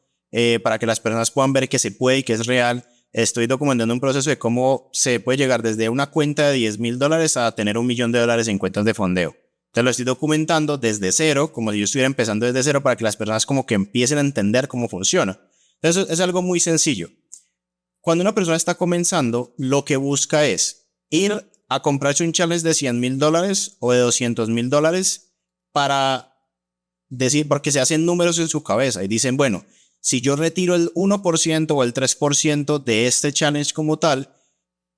para que las personas puedan ver que se puede y que es real. Estoy documentando un proceso de cómo se puede llegar desde una cuenta de $10,000 a tener $1,000,000 en cuentas de fondeo. Entonces lo estoy documentando desde cero, como si yo estuviera empezando desde cero para que las personas como que empiecen a entender cómo funciona. Entonces es algo muy sencillo. Cuando una persona está comenzando, lo que busca es ir a comprarse un challenge de $100,000 o de $200,000 para decir, porque se hacen números en su cabeza y dicen, bueno, si yo retiro el 1% o el 3% de este challenge como tal,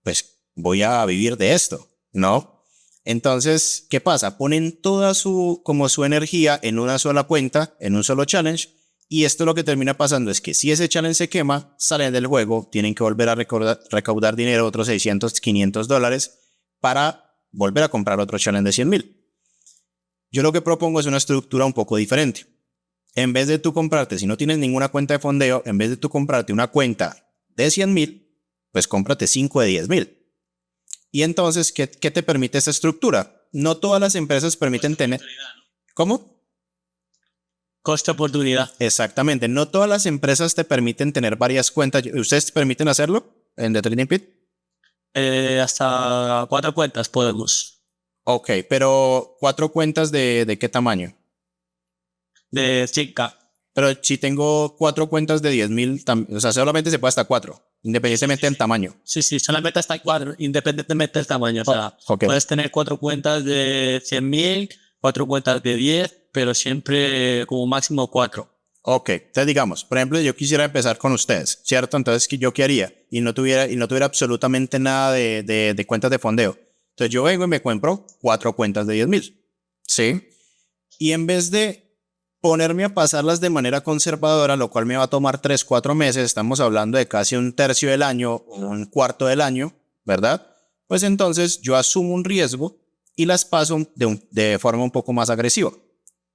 pues voy a vivir de esto, ¿no? Entonces, ¿qué pasa? Ponen toda como su energía en una sola cuenta, en un solo challenge, y esto lo que termina pasando es que si ese challenge se quema, salen del juego, tienen que volver a recaudar dinero, otros $600, $500, para volver a comprar otro challenge de 100,000. Yo lo que propongo es una estructura un poco diferente. En vez de tú comprarte, si no tienes ninguna cuenta de fondeo, en vez de tú comprarte una cuenta de 100,000, pues cómprate 5 de 10,000. Y entonces, ¿qué te permite esta estructura? No todas las empresas permiten tener... ¿Cómo? Coste-oportunidad. Exactamente. No todas las empresas te permiten tener varias cuentas. ¿Ustedes permiten hacerlo en The Trading Pit? Hasta 4 cuentas podemos. Ok, pero 4 cuentas ¿de qué tamaño? De 5K. Pero si tengo 4 cuentas de 10,000, o sea, solamente se puede hasta 4, independientemente del tamaño. Sí, solamente hasta 4, independientemente del tamaño. O sea, Okay. puedes tener 4 cuentas de 100,000, 4 cuentas de 10, pero siempre como máximo 4. Ok, entonces digamos, por ejemplo, yo quisiera empezar con ustedes, ¿cierto? Entonces, ¿yo qué haría? Y no tuviera absolutamente nada de cuentas de fondeo. Entonces, yo vengo y me compro 4 cuentas de 10,000, ¿sí? Y en vez de ponerme a pasarlas de manera conservadora, lo cual me va a tomar 3, 4 meses, estamos hablando de casi un tercio del año o un cuarto del año, ¿verdad? Pues entonces yo asumo un riesgo y las paso de forma un poco más agresiva.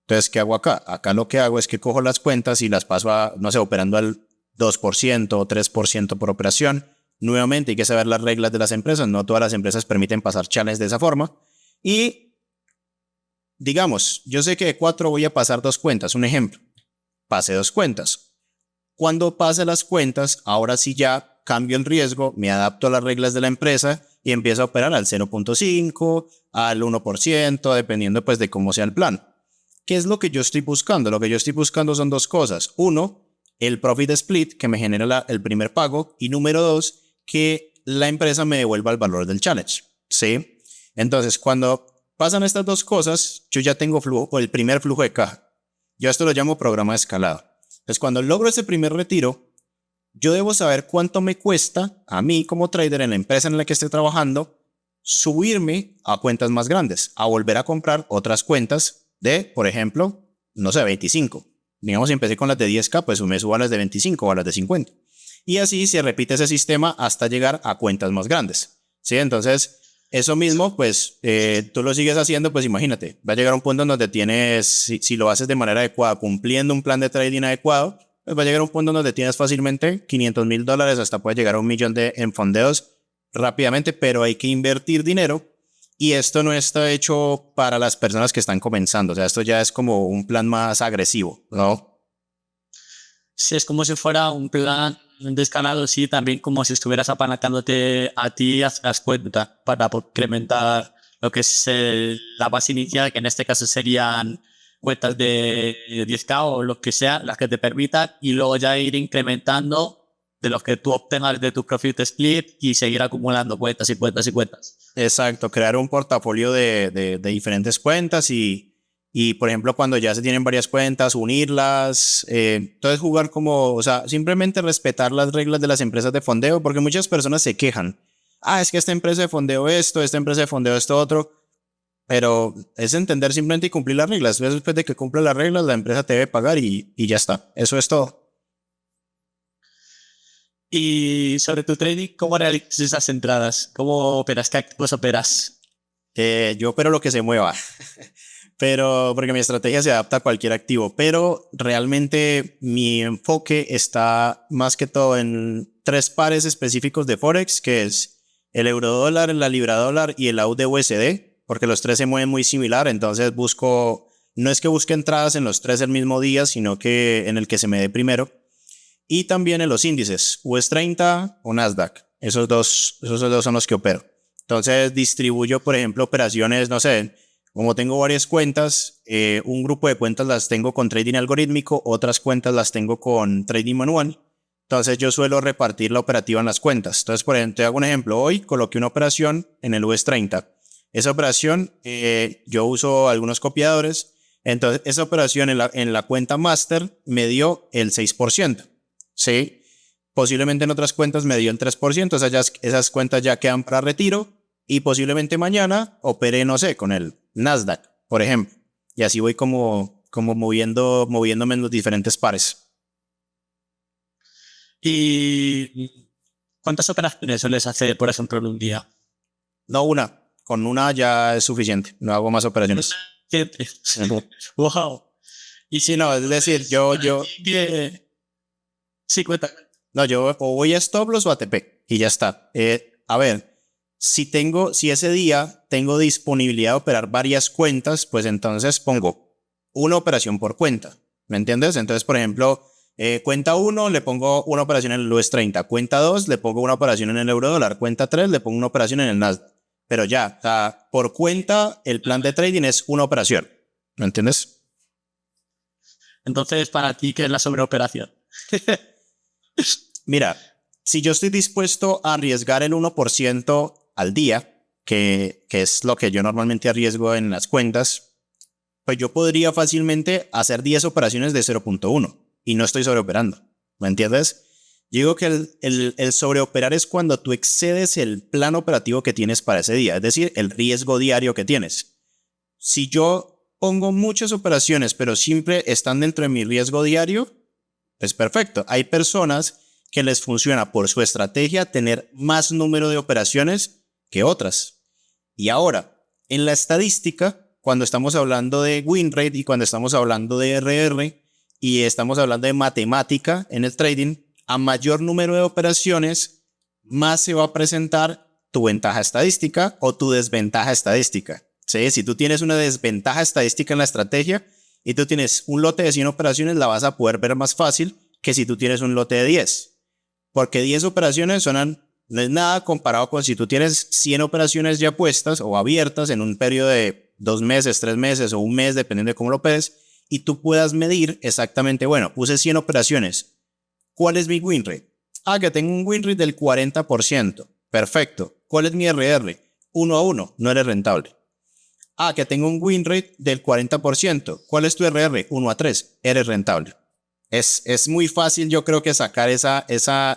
Entonces, ¿qué hago acá? Acá lo que hago es que cojo las cuentas y las paso a, no sé, operando al 2% o 3% por operación. Nuevamente hay que saber las reglas de las empresas, no todas las empresas permiten pasar challenges de esa forma. Y digamos, yo sé que de 4 voy a pasar 2 cuentas, un ejemplo, pase 2 cuentas. Cuando pase las cuentas, ahora sí ya cambio el riesgo, me adapto a las reglas de la empresa y empiezo a operar al 0.5, al 1%, dependiendo pues de cómo sea el plan. ¿Qué es lo que yo estoy buscando? Lo que yo estoy buscando son 2 cosas. Uno, el profit split que me genera el primer pago y número 2, que la empresa me devuelva el valor del challenge. ¿Sí? Entonces, cuando pasan estas 2 cosas, yo ya tengo el primer flujo de caja. Yo esto lo llamo programa de escalado. Entonces, cuando logro ese primer retiro, yo debo saber cuánto me cuesta a mí como trader en la empresa en la que esté trabajando subirme a cuentas más grandes, a volver a comprar otras cuentas de, por ejemplo, no sé, 25. Digamos, si empecé con las de 10K, pues me subo a las de 25 o a las de 50. Y así se repite ese sistema hasta llegar a cuentas más grandes. ¿Sí? Entonces, Eso mismo, pues tú lo sigues haciendo, pues imagínate, va a llegar un punto en donde tienes, si lo haces de manera adecuada, cumpliendo un plan de trading adecuado, pues va a llegar un punto en donde tienes fácilmente $500,000, hasta puede llegar a 1 millón en fondeos rápidamente, pero hay que invertir dinero y esto no está hecho para las personas que están comenzando, o sea, esto ya es como un plan más agresivo, ¿no? Sí, es como si fuera un plan descarado, sí, también como si estuvieras apalancándote a ti a las cuentas para incrementar lo que es la base inicial, que en este caso serían cuentas de 10K o lo que sea, las que te permitan, y luego ya ir incrementando de los que tú obtengas de tu profit split y seguir acumulando cuentas y cuentas y cuentas. Exacto, crear un portafolio de diferentes cuentas y, por ejemplo, cuando ya se tienen varias cuentas, unirlas. Entonces, jugar como, o sea, simplemente respetar las reglas de las empresas de fondeo, porque muchas personas se quejan. Ah, es que esta empresa de fondeo esto, esta empresa de fondeo esto otro. Pero es entender simplemente y cumplir las reglas. Después de que cumpla las reglas, la empresa te debe pagar y ya está. Eso es todo. Y sobre tu trading, ¿cómo realizas esas entradas? ¿Cómo operas? ¿Qué activos operas? Yo opero lo que se mueva. Pero porque mi estrategia se adapta a cualquier activo, pero realmente mi enfoque está más que todo en 3 pares específicos de Forex, que es el eurodólar, la libra dólar y el AUD USD, porque los tres se mueven muy similar, entonces no es que busque entradas en los tres el mismo día, sino que en el que se me dé primero. Y también en los índices, US 30 o Nasdaq, esos dos son los que opero. Entonces distribuyo, por ejemplo, operaciones, no sé, como tengo varias cuentas, un grupo de cuentas las tengo con trading algorítmico, otras cuentas las tengo con trading manual. Entonces yo suelo repartir la operativa en las cuentas. Entonces, por ejemplo, te hago un ejemplo. Hoy coloqué una operación en el US 30. Esa operación, yo uso algunos copiadores. Entonces, esa operación en la cuenta master me dio el 6%. ¿Sí? Posiblemente en otras cuentas me dio el 3%. Esas cuentas ya quedan para retiro. Y posiblemente mañana opere, no sé, con el Nasdaq, por ejemplo. Y así voy como moviéndome en los diferentes pares. ¿Y cuántas operaciones sueles hacer, por ejemplo, en un día? No una, con una ya es suficiente. No hago más operaciones. Siete. Wow. Y Sí, si no, es decir, yo, sí, cuenta. no, yo o voy a stop loss o a TP y ya está. A ver, si ese día tengo disponibilidad de operar varias cuentas, pues entonces pongo una operación por cuenta. ¿Me entiendes? Entonces, por ejemplo, cuenta 1 le pongo una operación en el US 30, cuenta 2 le pongo una operación en el eurodólar, cuenta 3 le pongo una operación en el Nasdaq. Pero ya, o sea, por cuenta, el plan de trading es una operación. ¿Me entiendes? Entonces, para ti, ¿qué es la sobreoperación? Mira, si yo estoy dispuesto a arriesgar el 1% al día, que es lo que yo normalmente arriesgo en las cuentas, pues yo podría fácilmente hacer 10 operaciones de 0.1 y no estoy sobreoperando. ¿Me entiendes? Yo digo que el sobreoperar es cuando tú excedes el plan operativo que tienes para ese día, es decir, el riesgo diario que tienes. Si yo pongo muchas operaciones, pero siempre están dentro de mi riesgo diario, es perfecto. Hay personas que les funciona por su estrategia tener más número de operaciones que otras. Y ahora, en la estadística, cuando estamos hablando de win rate y cuando estamos hablando de RR y estamos hablando de matemática en el trading, a mayor número de operaciones, más se va a presentar tu ventaja estadística o tu desventaja estadística. ¿Sí? Si tú tienes una desventaja estadística en la estrategia, y tú tienes un lote de 100 operaciones, la vas a poder ver más fácil que si tú tienes un lote de 10. Porque 10 operaciones no es nada comparado con si tú tienes 100 operaciones ya puestas o abiertas en un periodo de 2 meses, 3 meses o un mes, dependiendo de cómo lo operes, y tú puedas medir exactamente, bueno, puse 100 operaciones. ¿Cuál es mi win rate? Ah, que tengo un win rate del 40%. Perfecto. ¿Cuál es mi RR? 1 a 1. No eres rentable. Ah, que tengo un win rate del 40%. ¿Cuál es tu RR? 1 a 3. Eres rentable. Es muy fácil, yo creo que sacar esa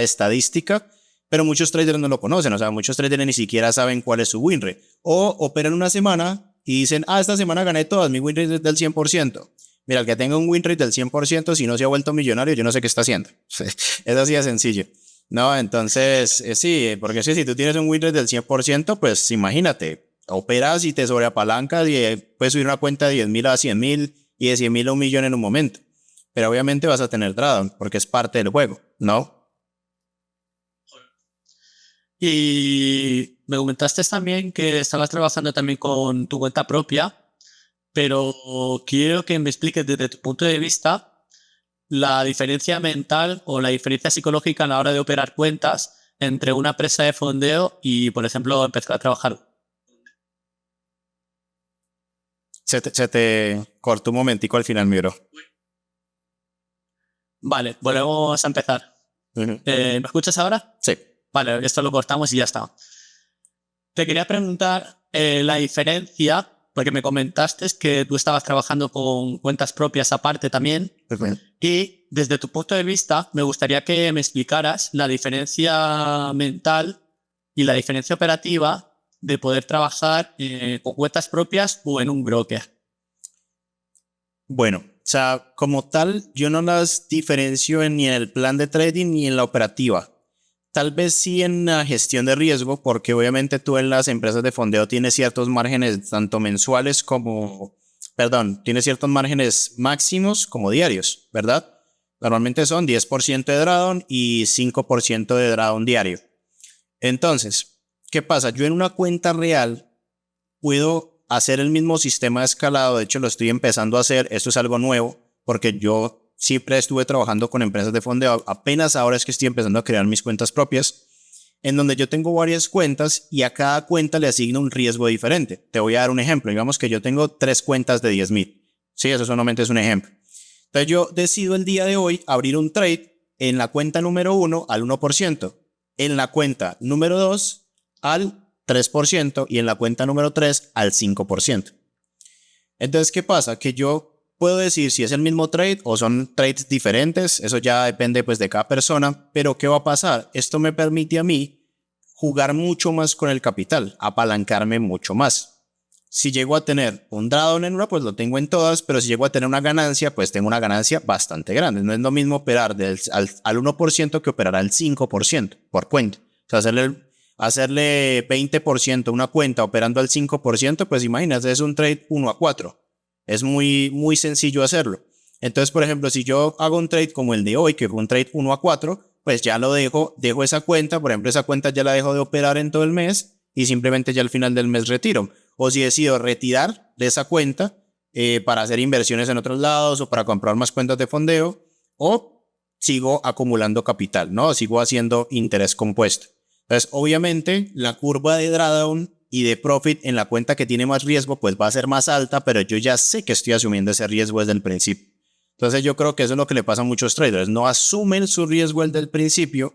estadística, pero muchos traders no lo conocen. O sea, muchos traders ni siquiera saben cuál es su win rate. O operan una semana y dicen, ah, esta semana gané todas, mi win rate es del 100%. Mira, el que tenga un win rate del 100%, si no se ha vuelto millonario, yo no sé qué está haciendo. Es así de sencillo. No, entonces, sí, porque sí, si tú tienes un win rate del 100%, pues imagínate, operas y te sobreapalancas y puedes subir una cuenta de 10.000 a 100.000 y de 100.000 a 1.000.000 en un momento. Pero obviamente vas a tener drawdown porque es parte del juego, ¿no? Y me comentaste también que estabas trabajando también con tu cuenta propia, pero quiero que me expliques desde tu punto de vista la diferencia mental o la diferencia psicológica a la hora de operar cuentas entre una empresa de fondeo y, por ejemplo, empezar a trabajar. Se te cortó un momentico al final, mi bro. Vale, volvemos a empezar. Ujú. ¿Me escuchas ahora? Sí. Vale, esto lo cortamos y ya está. Te quería preguntar la diferencia, porque me comentaste que tú estabas trabajando con cuentas propias aparte también, Ujú. y desde tu punto de vista me gustaría que me explicaras la diferencia mental y la diferencia operativa de poder trabajar con cuentas propias o en un broker. Bueno, o sea, como tal, yo no las diferencio ni en el plan de trading ni en la operativa. Tal vez sí en la gestión de riesgo, porque obviamente tú en las empresas de fondeo tienes ciertos márgenes, tanto mensuales como, perdón, tienes ciertos márgenes máximos como diarios, ¿verdad? Normalmente son 10% de drawdown y 5% de drawdown diario. Entonces, ¿qué pasa? Yo en una cuenta real puedo hacer el mismo sistema de escalado. De hecho, lo estoy empezando a hacer. Esto es algo nuevo porque yo siempre estuve trabajando con empresas de fondeo. Apenas ahora es que estoy empezando a crear mis cuentas propias, en donde yo tengo varias cuentas y a cada cuenta le asigno un riesgo diferente. Te voy a dar un ejemplo. Digamos que yo tengo 3 cuentas de 10.000. Sí, eso solamente es un ejemplo. Entonces yo decido el día de hoy abrir un trade en la cuenta número 1 al 1%, en la cuenta número 2 al 3% y en la cuenta número 3 al 5%. Entonces, ¿qué pasa? Que yo puedo decir si es el mismo trade o son trades diferentes, eso ya depende pues de cada persona, pero ¿qué va a pasar? Esto me permite a mí jugar mucho más con el capital, apalancarme mucho más. Si llego a tener un drawdown en una, pues lo tengo en todas, pero si llego a tener una ganancia, pues tengo una ganancia bastante grande. No es lo mismo operar al 1% que operar al 5% por cuenta. O sea, hacerle 20% a una cuenta operando al 5%, pues imagínate, es un trade 1 a 4. Es muy, muy sencillo hacerlo. Entonces, por ejemplo, si yo hago un trade como el de hoy, que fue un trade 1 a 4, pues ya lo dejo esa cuenta, por ejemplo, esa cuenta ya la dejo de operar en todo el mes y simplemente ya al final del mes retiro. O si decido retirar de esa cuenta para hacer inversiones en otros lados o para comprar más cuentas de fondeo, o sigo acumulando capital, ¿no? Sigo haciendo interés compuesto. Entonces, obviamente, la curva de drawdown y de profit en la cuenta que tiene más riesgo, pues va a ser más alta, pero yo ya sé que estoy asumiendo ese riesgo desde el principio. Entonces, yo creo que eso es lo que le pasa a muchos traders. No asumen su riesgo desde el principio.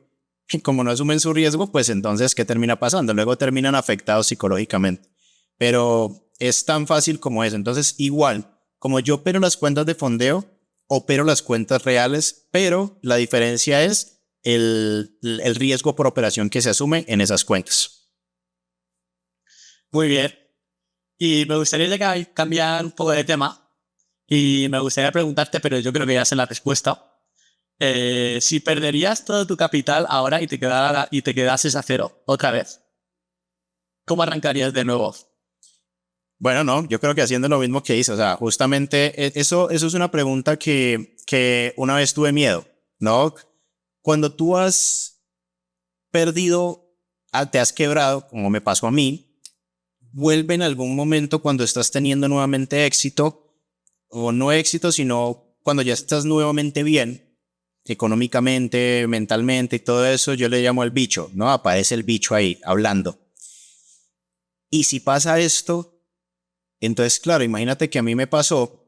Y como no asumen su riesgo, pues entonces, ¿qué termina pasando? Luego terminan afectados psicológicamente. Pero es tan fácil como eso. Entonces, igual, como yo opero las cuentas de fondeo, opero las cuentas reales, pero la diferencia es el riesgo por operación que se asume en esas cuentas. Muy bien. Y me gustaría cambiar un poco de tema y me gustaría preguntarte, pero yo creo que ya sé la respuesta. Si perderías todo tu capital ahora y te quedases a cero otra vez, ¿cómo arrancarías de nuevo? Bueno, no, yo creo que haciendo lo mismo que hice, o sea, justamente eso es una pregunta que una vez tuve miedo, ¿no? Cuando tú has perdido, te has quebrado, como me pasó a mí, vuelve en algún momento cuando estás teniendo nuevamente éxito, o no éxito, sino cuando ya estás nuevamente bien, económicamente, mentalmente y todo eso, yo le llamo el bicho, ¿no? Aparece el bicho ahí, hablando. Y si pasa esto, entonces, claro, imagínate que a mí me pasó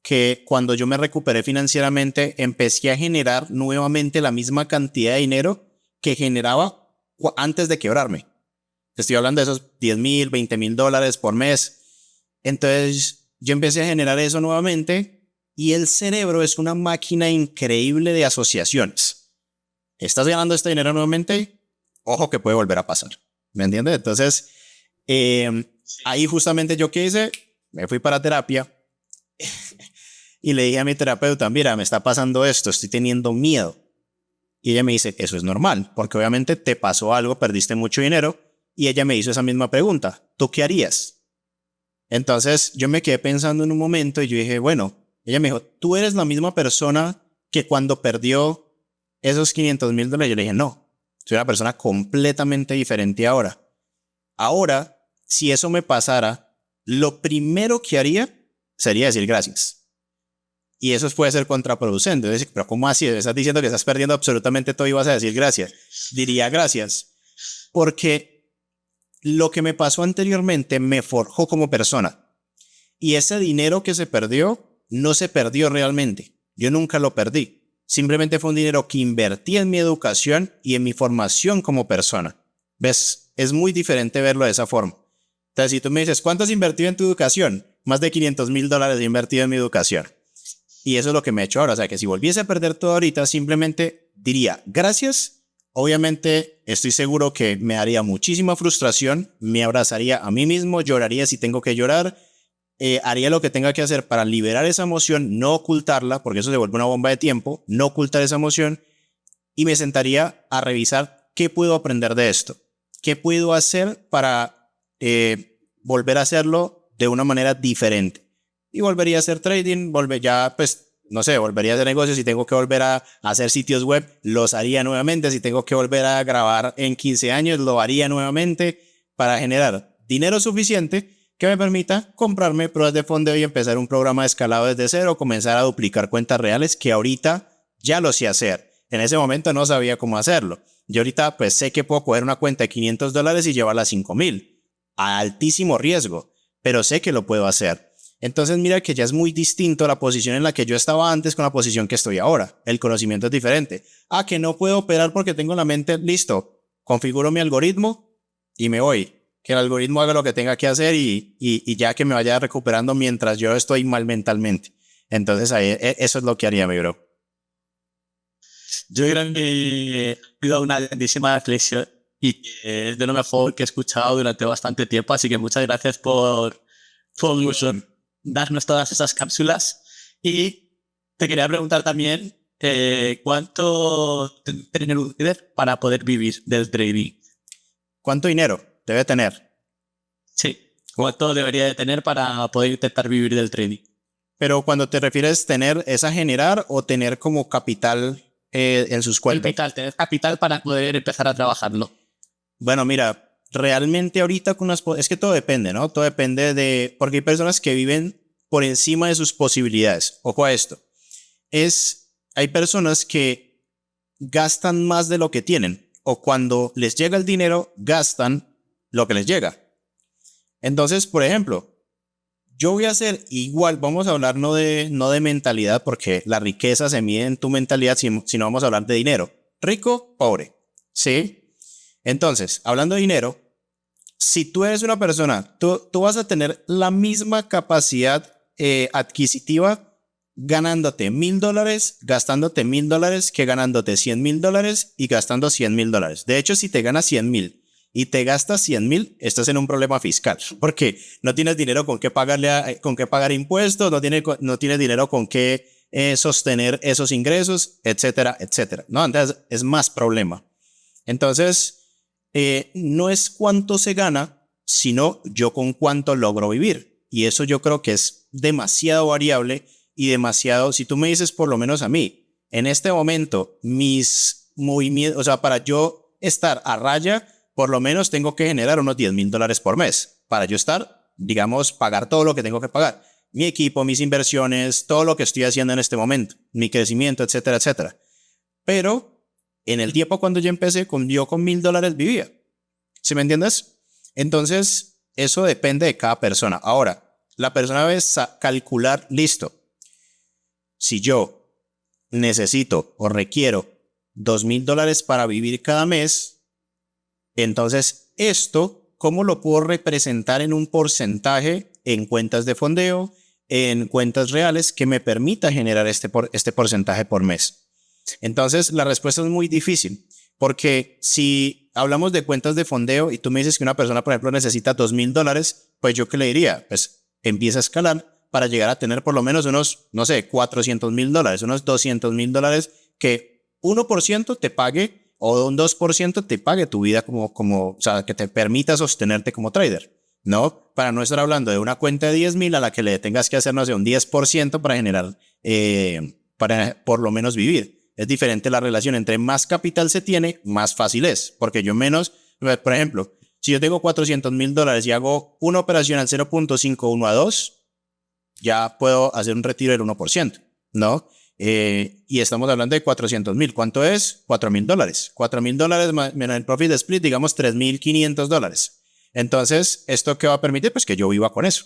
que cuando yo me recuperé financieramente, empecé a generar nuevamente la misma cantidad de dinero que generaba antes de quebrarme. Estoy hablando de esos 10.000, $20.000 por mes. Entonces, yo empecé a generar eso nuevamente y el cerebro es una máquina increíble de asociaciones. Estás ganando este dinero nuevamente, ojo que puede volver a pasar. ¿Me entiendes? Entonces, ahí justamente yo qué hice, me fui para terapia y le dije a mi terapeuta, mira, me está pasando esto, estoy teniendo miedo. Y ella me dice, eso es normal, porque obviamente te pasó algo, perdiste mucho dinero. Y ella me hizo esa misma pregunta, ¿tú qué harías? Entonces yo me quedé pensando en un momento y yo dije, bueno, ella me dijo, tú eres la misma persona que cuando perdió esos $500,000. Yo le dije, no, soy una persona completamente diferente ahora. Ahora, si eso me pasara, lo primero que haría sería decir gracias. Y eso puede ser contraproducente. Decir, pero ¿cómo así? ¿Estás diciendo que estás perdiendo absolutamente todo y vas a decir gracias? Diría gracias. Porque lo que me pasó anteriormente me forjó como persona. Y ese dinero que se perdió, no se perdió realmente. Yo nunca lo perdí. Simplemente fue un dinero que invertí en mi educación y en mi formación como persona. ¿Ves? Es muy diferente verlo de esa forma. Entonces, si tú me dices, ¿cuánto has invertido en tu educación? Más de $500,000 he invertido en mi educación. Y eso es lo que me he hecho ahora. O sea, que si volviese a perder todo ahorita, simplemente diría gracias. Obviamente, estoy seguro que me daría muchísima frustración. Me abrazaría a mí mismo, lloraría si tengo que llorar. Haría lo que tenga que hacer para liberar esa emoción, no ocultarla, porque eso se vuelve una bomba de tiempo, no ocultar esa emoción, y me sentaría a revisar qué puedo aprender de esto, qué puedo hacer para volver a hacerlo de una manera diferente. Y volvería a hacer trading, ya pues, no sé, volvería a hacer negocios. Si tengo que volver a hacer sitios web, los haría nuevamente. Si tengo que volver a grabar en 15 años, lo haría nuevamente para generar dinero suficiente que me permita comprarme pruebas de fondeo y empezar un programa de escalado desde cero, comenzar a duplicar cuentas reales que ahorita ya lo sé hacer. En ese momento no sabía cómo hacerlo. Yo ahorita pues sé que puedo coger una cuenta de $500 y llevarla a 5,000 a altísimo riesgo, pero sé que lo puedo hacer. Entonces mira que ya es muy distinto la posición en la que yo estaba antes con la posición que estoy ahora. El conocimiento es diferente. Que no puedo operar porque tengo la mente listo. Configuro mi algoritmo y me voy. Que el algoritmo haga lo que tenga que hacer y ya que me vaya recuperando mientras yo estoy mal mentalmente. Entonces ahí, eso es lo que haría, mi bro. Yo creo que he sido una grandísima reflexión y que es de lo mejor que he escuchado durante bastante tiempo, así que muchas gracias por darnos todas esas cápsulas. Y te quería preguntar también, ¿cuánto tener un líder para poder vivir del trading? ¿Cuánto dinero debe tener? Sí, ¿cuánto debería de tener para poder intentar vivir del trading? Pero cuando te refieres tener, ¿es a generar o tener como capital en sus cuentas? Tener capital para poder empezar a trabajarlo. Bueno, mira, realmente ahorita es que todo depende, ¿no? Todo depende porque hay personas que viven por encima de sus posibilidades. Ojo a esto. Hay personas que gastan más de lo que tienen, o cuando les llega el dinero, gastan lo que les llega. Entonces, por ejemplo, yo voy a hacer igual, vamos a hablar no de mentalidad, porque la riqueza se mide en tu mentalidad, sino vamos a hablar de dinero. Rico, pobre. ¿Sí? Entonces, hablando de dinero, si tú eres una persona, tú vas a tener la misma capacidad adquisitiva ganándote $1,000, gastándote $1,000 que ganándote $100,000 y gastando $100,000. De hecho, si te ganas 100,000 y te gastas 100,000, estás en un problema fiscal, porque no tienes dinero con qué con qué pagar impuestos, no tienes dinero con qué sostener esos ingresos, etcétera, etcétera. No, entonces es más problema. Entonces, no es cuánto se gana, sino yo con cuánto logro vivir. Y eso yo creo que es demasiado variable y demasiado, si tú me dices por lo menos a mí, en este momento mis movimientos, o sea, para yo estar a raya, por lo menos tengo que generar unos $10,000 por mes para yo estar, digamos, pagar todo lo que tengo que pagar. Mi equipo, mis inversiones, todo lo que estoy haciendo en este momento, mi crecimiento, etcétera, etcétera. Pero en el tiempo cuando yo empecé, yo con $1,000 vivía. ¿Sí me entiendes? Entonces, eso depende de cada persona. Ahora, la persona debe calcular, listo. Si yo necesito o requiero $2,000 para vivir cada mes, entonces esto, ¿cómo lo puedo representar en un porcentaje en cuentas de fondeo, en cuentas reales que me permita generar este porcentaje por mes? Entonces la respuesta es muy difícil, porque si hablamos de cuentas de fondeo y tú me dices que una persona, por ejemplo, necesita $2,000, pues yo qué le diría, pues empieza a escalar para llegar a tener por lo menos unos, no sé, $400,000, unos $200,000 que 1% te pague o un 2% te pague tu vida o sea, que te permita sostenerte como trader, ¿no? Para no estar hablando de una cuenta de 10,000 a la que le tengas que hacer, no sé, un 10% para generar, para por lo menos vivir. Es diferente la relación. Entre más capital se tiene, más fácil es. Porque yo menos, por ejemplo, si yo tengo $400,000 y hago una operación al 0.51 a 2, ya puedo hacer un retiro del 1%, ¿no? Y estamos hablando de 400,000. ¿Cuánto es? $4,000. $4,000 menos el profit split, digamos $3,500. Entonces, ¿esto qué va a permitir? Pues que yo viva con eso.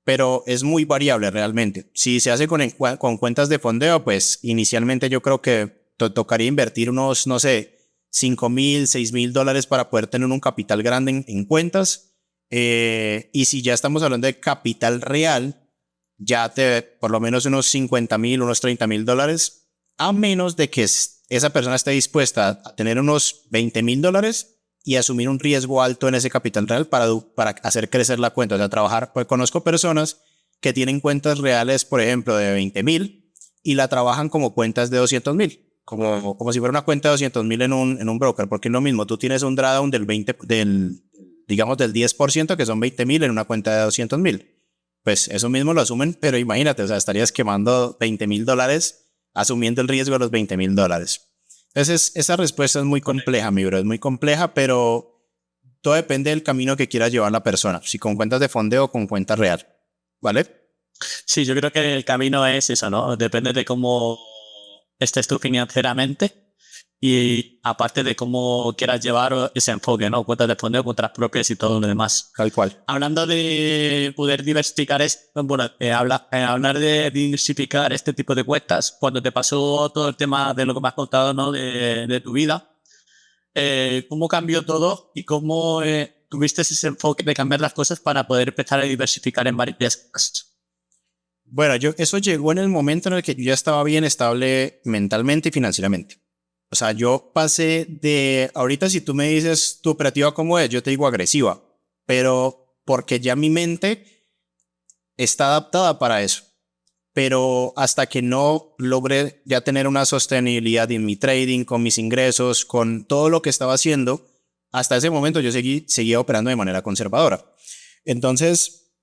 Pero es muy variable realmente. Si se hace con cuentas de fondeo, pues inicialmente yo creo que tocaría invertir unos, no sé, $5,000, $6,000 para poder tener un capital grande en cuentas. Y si ya estamos hablando de capital real, ya por lo menos unos 50,000, unos $30,000, a menos de que esa persona esté dispuesta a tener unos $20,000 y asumir un riesgo alto en ese capital real para hacer crecer la cuenta, o sea, trabajar. Pues conozco personas que tienen cuentas reales, por ejemplo, de 20,000 y la trabajan como cuentas de 200,000, como si fuera una cuenta de 200,000 en un broker, porque es lo mismo, tú tienes un drawdown digamos del 10%, que son 20,000 en una cuenta de 200,000. Pues eso mismo lo asumen, pero imagínate, o sea, estarías quemando $20,000 asumiendo el riesgo de los $20,000. Entonces, esa respuesta es muy compleja, mi bro, es muy compleja, pero todo depende del camino que quiera llevar la persona, si con cuentas de fondeo o con cuenta real, ¿vale? Sí, yo creo que el camino es eso, ¿no? Depende de cómo estés tú financieramente y aparte de cómo quieras llevar ese enfoque, ¿no? Cuentas de fondo, cuentas propias y todo lo demás. Tal cual. Hablando de poder diversificar esto, bueno, hablar de diversificar este tipo de cuentas, cuando te pasó todo el tema de lo que me has contado, ¿no? De tu vida, ¿cómo cambió todo y cómo tuviste ese enfoque de cambiar las cosas para poder empezar a diversificar en varias cosas? Bueno, eso llegó en el momento en el que yo ya estaba bien estable mentalmente y financieramente. O sea, yo pasé ahorita si tú me dices tu operativa cómo es, yo te digo agresiva, pero porque ya mi mente está adaptada para eso. Pero hasta que no logré ya tener una sostenibilidad en mi trading, con mis ingresos, con todo lo que estaba haciendo, hasta ese momento yo seguía operando de manera conservadora. Entonces,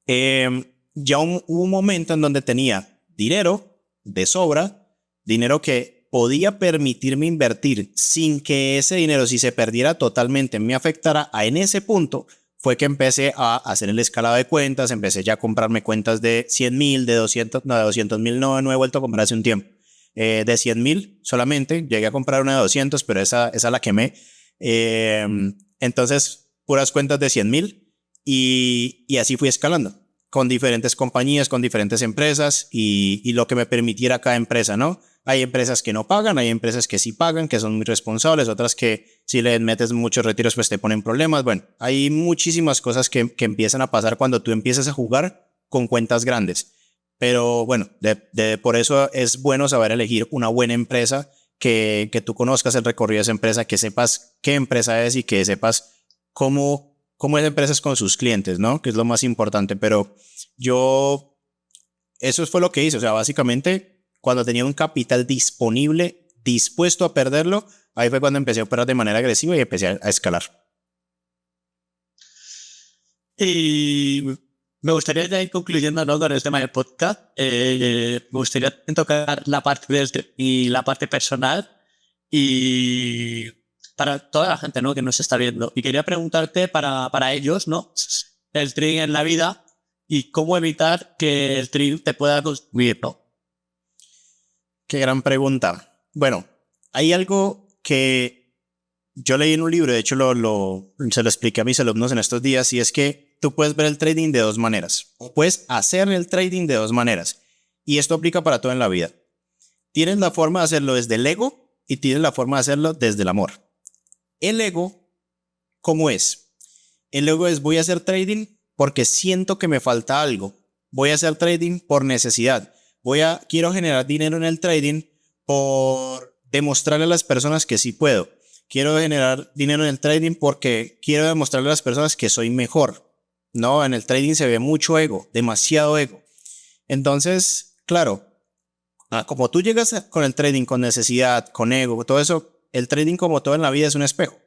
ya hubo un momento en donde tenía dinero de sobra, dinero que podía permitirme invertir sin que ese dinero, si se perdiera totalmente, me afectara. En ese punto fue que empecé a hacer el escalado de cuentas, empecé ya a comprarme cuentas de 100,000, de 200, no, de 200,000 no he vuelto a comprar hace un tiempo. De 100,000 solamente, llegué a comprar una de 200, pero esa la quemé. Entonces, puras cuentas de 100,000 y así fui escalando con diferentes compañías, con diferentes empresas y lo que me permitiera cada empresa, ¿no? Hay empresas que no pagan, hay empresas que sí pagan, que son muy responsables, otras que si le metes muchos retiros pues te ponen problemas. Bueno, hay muchísimas cosas que empiezan a pasar cuando tú empiezas a jugar con cuentas grandes. Pero bueno, por eso es bueno saber elegir una buena empresa, que tú conozcas el recorrido de esa empresa, que sepas qué empresa es y que sepas cómo esa empresa es con sus clientes, ¿no? Que es lo más importante. Pero eso fue lo que hice. O sea, básicamente, cuando tenía un capital disponible, dispuesto a perderlo, ahí fue cuando empecé a operar de manera agresiva y empecé a escalar. Y me gustaría ya ir concluyendo, ¿no? Con el tema del podcast. Me gustaría tocar la parte y la parte personal y para toda la gente, ¿no? Que nos está viendo. Y quería preguntarte para ellos, ¿no? El trading en la vida y cómo evitar que el trading te pueda consumir, ¿no? Qué gran pregunta. Bueno, hay algo que yo leí en un libro, de hecho se lo expliqué a mis alumnos en estos días, y es que tú puedes ver el trading de dos maneras, o puedes hacer el trading de dos maneras, y esto aplica para todo en la vida. Tienes la forma de hacerlo desde el ego y tienes la forma de hacerlo desde el amor. El ego, ¿cómo es? El ego es: voy a hacer trading porque siento que me falta algo. Voy a hacer trading por necesidad. Quiero generar dinero en el trading por demostrarle a las personas que sí puedo. Quiero generar dinero en el trading porque quiero demostrarle a las personas que soy mejor. No, en el trading se ve mucho ego, demasiado ego. Entonces, claro, Como tú llegas con el trading con necesidad, con ego, todo eso, el trading como todo en la vida es un espejo.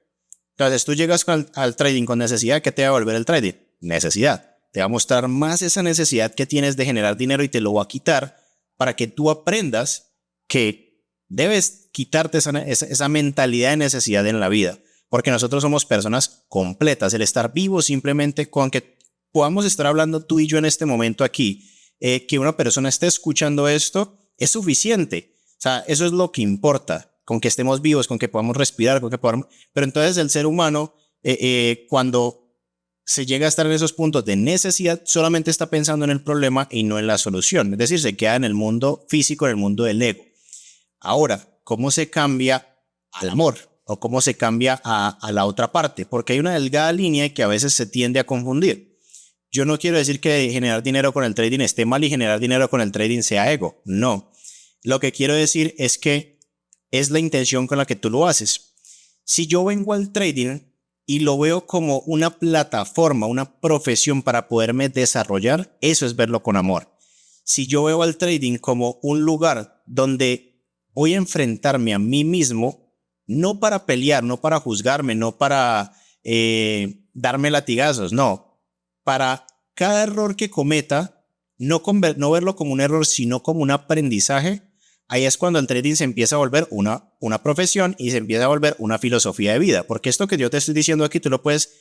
Entonces tú llegas al trading con necesidad, ¿qué te va a volver el trading? Necesidad. Te va a mostrar más esa necesidad que tienes de generar dinero y te lo va a quitar para que tú aprendas que debes quitarte esa mentalidad de necesidad en la vida. Porque nosotros somos personas completas. El estar vivo simplemente con que podamos estar hablando tú y yo en este momento aquí, que una persona esté escuchando esto, es suficiente. O sea, eso es lo que importa. Con que estemos vivos, con que podamos respirar, con que podamos... Pero entonces el ser humano, cuando se llega a estar en esos puntos de necesidad, solamente está pensando en el problema y no en la solución. Es decir, se queda en el mundo físico, en el mundo del ego. Ahora, ¿cómo se cambia al amor? ¿O cómo se cambia a la otra parte? Porque hay una delgada línea que a veces se tiende a confundir. Yo no quiero decir que generar dinero con el trading esté mal y generar dinero con el trading sea ego. No. Lo que quiero decir es que es la intención con la que tú lo haces. Si yo vengo al trading y lo veo como una plataforma, una profesión para poderme desarrollar, eso es verlo con amor. Si yo veo al trading como un lugar donde voy a enfrentarme a mí mismo, no para pelear, no para juzgarme, no para darme latigazos, no, para cada error que cometa, no verlo como un error, sino como un aprendizaje. Ahí es cuando el trading se empieza a volver una profesión y se empieza a volver una filosofía de vida. Porque esto que yo te estoy diciendo aquí, tú lo puedes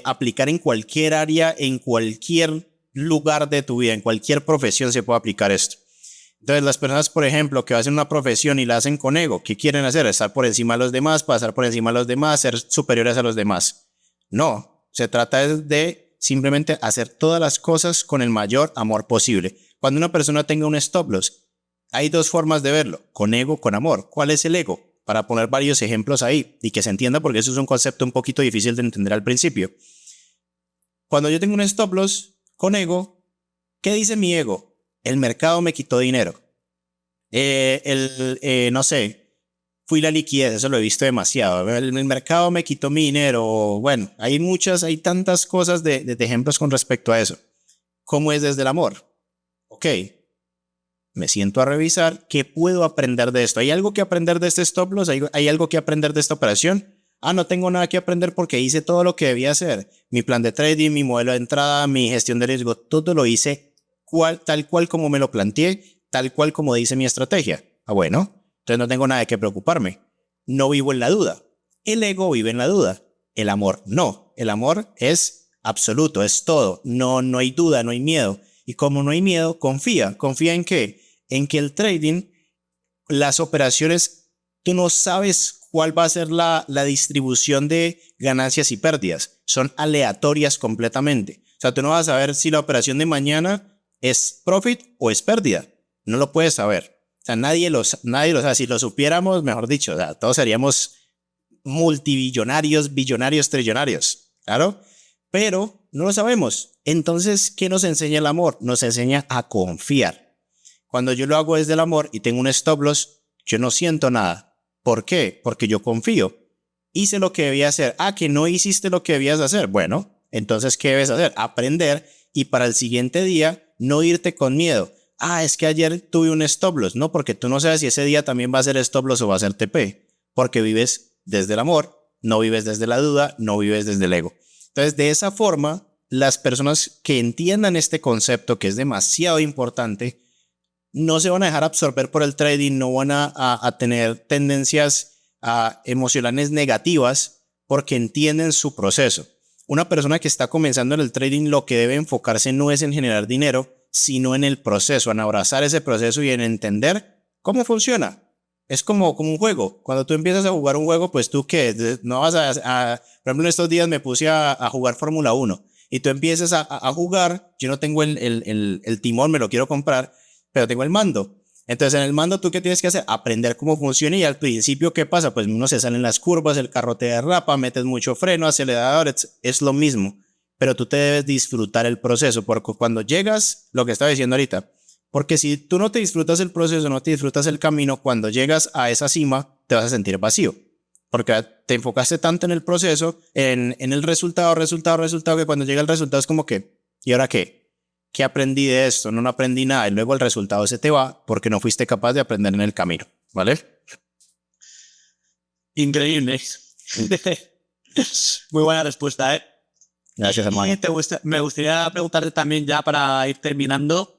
aplicar en cualquier área, en cualquier lugar de tu vida, en cualquier profesión se puede aplicar esto. Entonces las personas, por ejemplo, que hacen una profesión y la hacen con ego, ¿qué quieren hacer? Estar por encima de los demás, pasar por encima de los demás, ser superiores a los demás. No, se trata de simplemente hacer todas las cosas con el mayor amor posible. Cuando una persona tenga un stop loss, hay dos formas de verlo, con ego, con amor. ¿Cuál es el ego? Para poner varios ejemplos ahí y que se entienda porque eso es un concepto un poquito difícil de entender al principio. Cuando yo tengo un stop loss con ego, ¿qué dice mi ego? El mercado me quitó dinero. No sé, fui la liquidez, eso lo he visto demasiado. El mercado me quitó mi dinero. Bueno, hay tantas cosas de ejemplos con respecto a eso. ¿Cómo es desde el amor? Ok, me siento a revisar qué puedo aprender de esto. ¿Hay algo que aprender de este stop loss? ¿Hay algo que aprender de esta operación? No tengo nada que aprender porque hice todo lo que debía hacer. Mi plan de trading, mi modelo de entrada, mi gestión de riesgo, todo lo hice tal cual como me lo planteé, tal cual como dice mi estrategia. Bueno, entonces no tengo nada de qué preocuparme. No vivo en la duda. El ego vive en la duda. El amor no. El amor es absoluto, es todo. No hay duda, no hay miedo. Y como no hay miedo, confía. ¿Confía en qué? En que el trading, las operaciones, tú no sabes cuál va a ser la distribución de ganancias y pérdidas. Son aleatorias completamente. O sea, tú no vas a saber si la operación de mañana es profit o es pérdida. No lo puedes saber. O sea, nadie lo sabe. Si lo supiéramos, mejor dicho, o sea, todos seríamos multibillonarios, billonarios, trillonarios. Claro. Pero no lo sabemos. Entonces, ¿qué nos enseña el amor? Nos enseña a confiar. Cuando yo lo hago desde el amor y tengo un stop loss, yo no siento nada. ¿Por qué? Porque yo confío. Hice lo que debía hacer. Que no hiciste lo que debías hacer. Bueno, entonces, ¿qué debes hacer? Aprender y para el siguiente día no irte con miedo. Es que ayer tuve un stop loss. No, porque tú no sabes si ese día también va a ser stop loss o va a ser TP. Porque vives desde el amor, no vives desde la duda, no vives desde el ego. Entonces, de esa forma, las personas que entiendan este concepto, que es demasiado importante, no se van a dejar absorber por el trading, no van a tener tendencias emocionales negativas porque entienden su proceso. Una persona que está comenzando en el trading lo que debe enfocarse no es en generar dinero, sino en el proceso, en abrazar ese proceso y en entender cómo funciona. Es como un juego. Cuando tú empiezas a jugar un juego, pues tú que no vas por ejemplo, en estos días me puse a jugar Fórmula 1 y tú empiezas a jugar, yo no tengo el timón, me lo quiero comprar, pero tengo el mando. Entonces en el mando tú qué tienes que hacer? Aprender cómo funciona y al principio ¿qué pasa? Pues uno se salen las curvas, el carro te derrapa, metes mucho freno, acelerador, es lo mismo. Pero tú te debes disfrutar el proceso porque cuando llegas, lo que estaba diciendo ahorita, porque si tú no te disfrutas el proceso, no te disfrutas el camino, cuando llegas a esa cima te vas a sentir vacío. Porque te enfocaste tanto en el proceso, en el resultado, que cuando llega el resultado es como que, ¿y ahora qué? ¿qué aprendí de esto? No, no aprendí nada. Y luego el resultado se te va porque no fuiste capaz de aprender en el camino, ¿vale? Increíble. Muy buena respuesta, ¿eh? Gracias, hermano. Y me gustaría preguntarte también ya para ir terminando.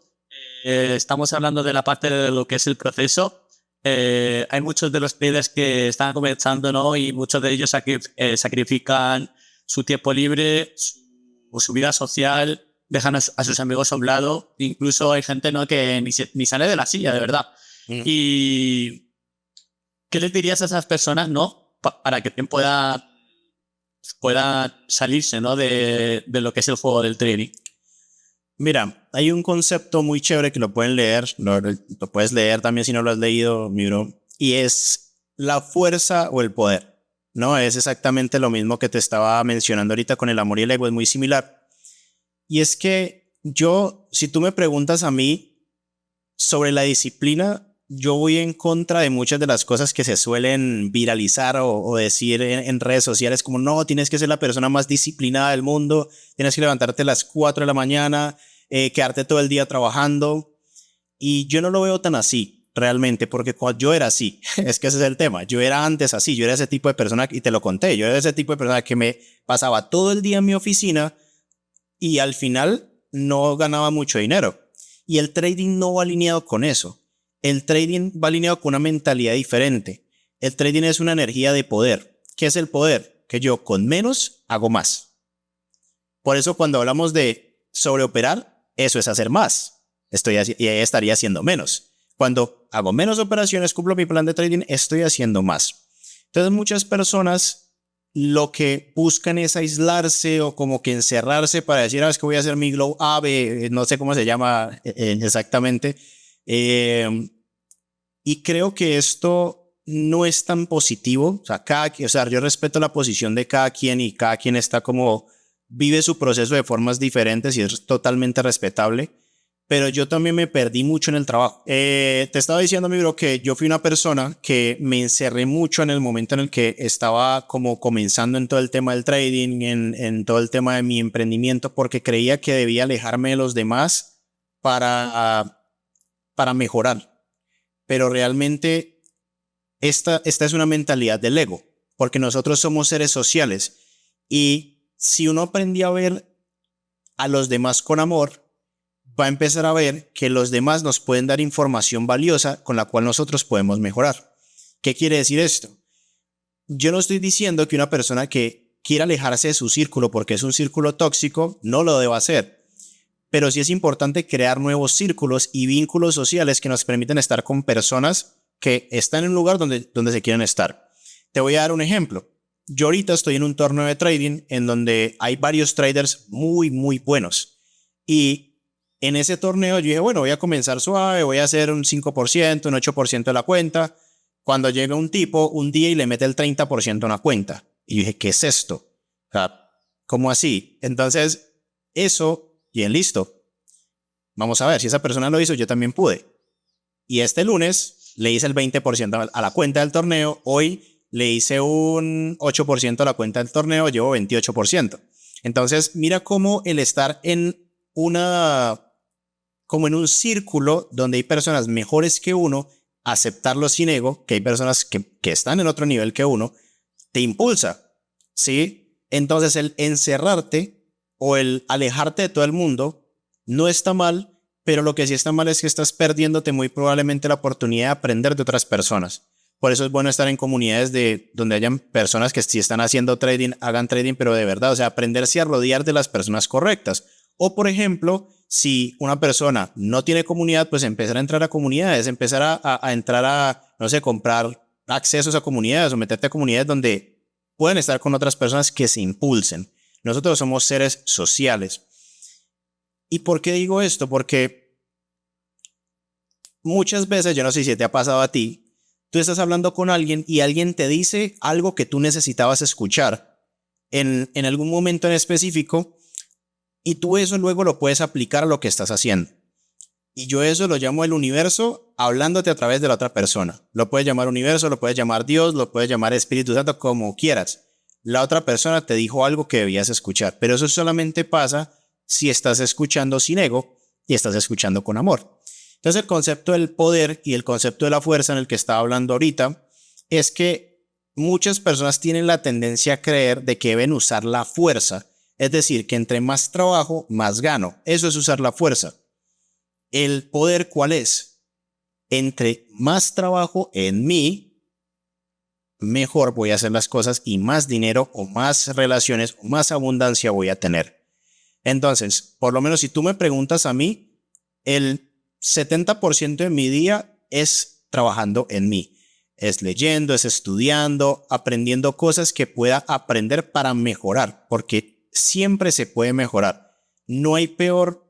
Estamos hablando de la parte de lo que es el proceso. Hay muchos de los traders que están comenzando, ¿no? Y muchos de ellos sacrifican su tiempo libre, su vida social, dejan a sus amigos a un lado. Incluso hay gente, ¿no? Que ni sale de la silla, de verdad. Y ¿qué les dirías a esas personas, ¿no? Para que pueda salirse, ¿no? de lo que es el juego del trading. Mira, hay un concepto muy chévere que lo pueden leer, lo puedes leer también si no lo has leído, mi bro, y es la fuerza o el poder, ¿no? Es exactamente lo mismo que te estaba mencionando ahorita con el amor y el ego, es muy similar. Y es que si tú me preguntas a mí sobre la disciplina, yo voy en contra de muchas de las cosas que se suelen viralizar o decir en redes sociales, como no, tienes que ser la persona más disciplinada del mundo, tienes que levantarte a las 4 de la mañana, quedarte todo el día trabajando. Y yo no lo veo tan así, realmente, porque cuando yo era así, es que ese es el tema, yo era antes así, yo era ese tipo de persona, y te lo conté, yo era ese tipo de persona que me pasaba todo el día en mi oficina y al final no ganaba mucho dinero. Y el trading no va alineado con eso. El trading va alineado con una mentalidad diferente. El trading es una energía de poder. ¿Qué es el poder? Que yo con menos hago más. Por eso cuando hablamos de sobreoperar, eso es hacer más. Y ahí estaría haciendo menos. Cuando hago menos operaciones, cumplo mi plan de trading, estoy haciendo más. Entonces muchas personas lo que buscan es aislarse o como que encerrarse para decir, es que voy a hacer mi glow up, no sé cómo se llama exactamente. Y creo que esto no es tan positivo. O sea, yo respeto la posición de cada quien y cada quien está como, vive su proceso de formas diferentes y es totalmente respetable. Pero yo también me perdí mucho en el trabajo. Te estaba diciendo, mi bro, que yo fui una persona que me encerré mucho en el momento en el que estaba como comenzando en todo el tema del trading, en todo el tema de mi emprendimiento, porque creía que debía alejarme de los demás para mejorar. Pero realmente esta es una mentalidad del ego, porque nosotros somos seres sociales. Y si uno aprendía a ver a los demás con amor, va a empezar a ver que los demás nos pueden dar información valiosa con la cual nosotros podemos mejorar. ¿Qué quiere decir esto? Yo no estoy diciendo que una persona que quiera alejarse de su círculo porque es un círculo tóxico no lo deba hacer, pero sí es importante crear nuevos círculos y vínculos sociales que nos permiten estar con personas que están en un lugar donde se quieren estar. Te voy a dar un ejemplo. Yo ahorita estoy en un torneo de trading en donde hay varios traders muy, muy buenos y en ese torneo yo dije, bueno, voy a comenzar suave, voy a hacer un 5%, un 8% de la cuenta. Cuando llega un tipo un día y le mete el 30% a una cuenta. Y yo dije, ¿qué es esto? O sea, ¿cómo así? Entonces, eso, bien, listo. Vamos a ver, si esa persona lo hizo, yo también pude. Y este lunes le hice el 20% a la cuenta del torneo. Hoy le hice un 8% a la cuenta del torneo, llevo 28%. Entonces, mira cómo el estar como en un círculo donde hay personas mejores que uno, aceptarlo sin ego, que hay personas que están en otro nivel que uno, te impulsa, ¿sí? Entonces el encerrarte o el alejarte de todo el mundo no está mal, pero lo que sí está mal es que estás perdiéndote muy probablemente la oportunidad de aprender de otras personas. Por eso es bueno estar en comunidades donde hayan personas que si están haciendo trading, hagan trading, pero de verdad, o sea, aprenderse a rodear de las personas correctas. O, por ejemplo, si una persona no tiene comunidad, pues empezar a entrar a comunidades, empezar a entrar no sé, comprar accesos a comunidades o meterte a comunidades donde pueden estar con otras personas que se impulsen. Nosotros somos seres sociales. ¿Y por qué digo esto? Porque muchas veces, yo no sé si te ha pasado a ti, tú estás hablando con alguien y alguien te dice algo que tú necesitabas escuchar en algún momento en específico. Y tú eso luego lo puedes aplicar a lo que estás haciendo. Y yo eso lo llamo el universo hablándote a través de la otra persona. Lo puedes llamar universo, lo puedes llamar Dios, lo puedes llamar Espíritu Santo, como quieras. La otra persona te dijo algo que debías escuchar. Pero eso solamente pasa si estás escuchando sin ego y estás escuchando con amor. Entonces el concepto del poder y el concepto de la fuerza en el que estaba hablando ahorita es que muchas personas tienen la tendencia a creer de que deben usar la fuerza, es decir, que entre más trabajo, más gano. Eso es usar la fuerza. ¿El poder cuál es? Entre más trabajo en mí, mejor voy a hacer las cosas y más dinero o más relaciones o más abundancia voy a tener. Entonces, por lo menos si tú me preguntas a mí, el 70% de mi día es trabajando en mí. Es leyendo, es estudiando, aprendiendo cosas que pueda aprender para mejorar, porque siempre se puede mejorar. No hay peor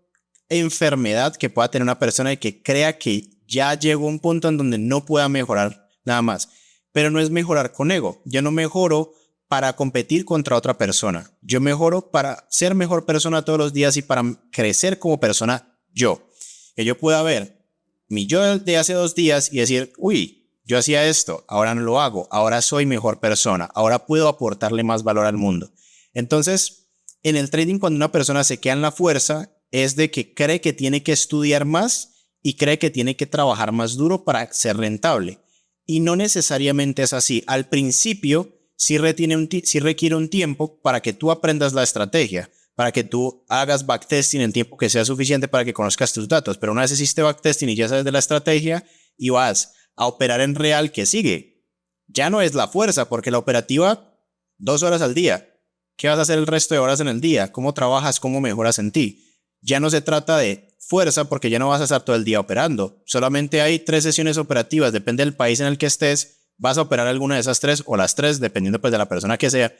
enfermedad que pueda tener una persona y que crea que ya llegó a un punto en donde no pueda mejorar nada más. Pero no es mejorar con ego. Yo no mejoro para competir contra otra persona. Yo mejoro para ser mejor persona todos los días y para crecer como persona yo. Que yo pueda ver mi yo de hace 2 días y decir, uy, yo hacía esto, ahora no lo hago, ahora soy mejor persona, ahora puedo aportarle más valor al mundo. Entonces, en el trading, cuando una persona se queda en la fuerza, es de que cree que tiene que estudiar más y cree que tiene que trabajar más duro para ser rentable. Y no necesariamente es así. Al principio sí requiere un tiempo para que tú aprendas la estrategia, para que tú hagas backtesting en tiempo que sea suficiente para que conozcas tus datos. Pero una vez hiciste backtesting y ya sabes de la estrategia y vas a operar en real, ¿qué sigue? Ya no es la fuerza, porque la operativa 2 horas al día. ¿Qué vas a hacer el resto de horas en el día? ¿Cómo trabajas? ¿Cómo mejoras en ti? Ya no se trata de fuerza porque ya no vas a estar todo el día operando. Solamente hay 3 sesiones operativas. Depende del país en el que estés. Vas a operar alguna de esas 3 o las 3, dependiendo pues de la persona que sea.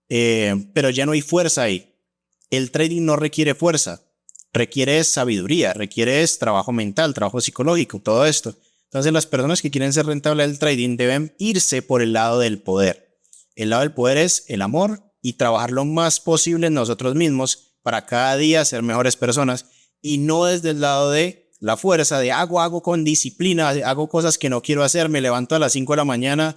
Pero ya no hay fuerza ahí. El trading no requiere fuerza. Requiere sabiduría. Requiere trabajo mental, trabajo psicológico, todo esto. Entonces las personas que quieren ser rentables del trading deben irse por el lado del poder. El lado del poder es el amor y trabajar lo más posible en nosotros mismos para cada día ser mejores personas y no desde el lado de la fuerza de hago con disciplina, hago cosas que no quiero hacer, me levanto a las 5 de la mañana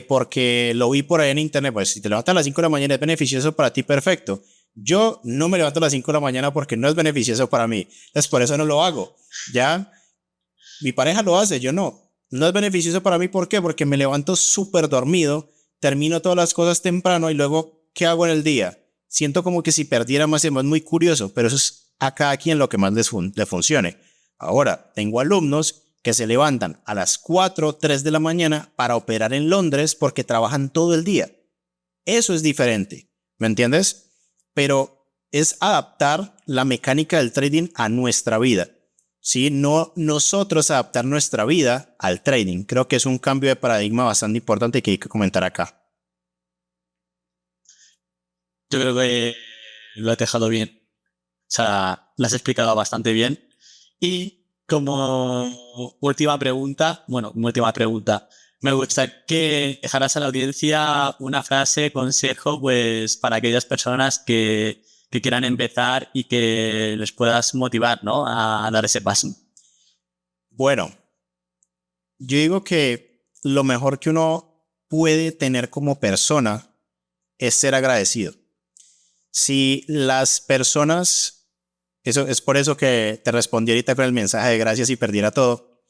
porque lo vi por ahí en internet. Pues si te levantas a las 5 de la mañana es beneficioso para ti, perfecto. Yo no me levanto a las 5 de la mañana porque no es beneficioso para mí, entonces por eso no lo hago. Ya mi pareja lo hace, yo no. No es beneficioso para mí, ¿por qué? Porque me levanto súper dormido, termino todas las cosas temprano y luego, ¿qué hago en el día? Siento como que si perdiera más tiempo. Es muy curioso, pero eso es a cada quien lo que más le funcione. Ahora, tengo alumnos que se levantan a las 4, 3 de la mañana para operar en Londres porque trabajan todo el día. Eso es diferente, ¿me entiendes? Pero es adaptar la mecánica del trading a nuestra vida. ¿Sí? No nosotros adaptar nuestra vida al trading. Creo que es un cambio de paradigma bastante importante que hay que comentar acá. Yo creo que lo has dejado bien. O sea, lo has explicado bastante bien. Y como última pregunta, me gustaría que dejaras a la audiencia una frase, consejo, pues para aquellas personas que quieran empezar y que les puedas motivar, ¿no? A dar ese paso. Bueno, yo digo que lo mejor que uno puede tener como persona es ser agradecido. Si las personas, eso es por eso que te respondí ahorita con el mensaje de gracias y perdiera todo,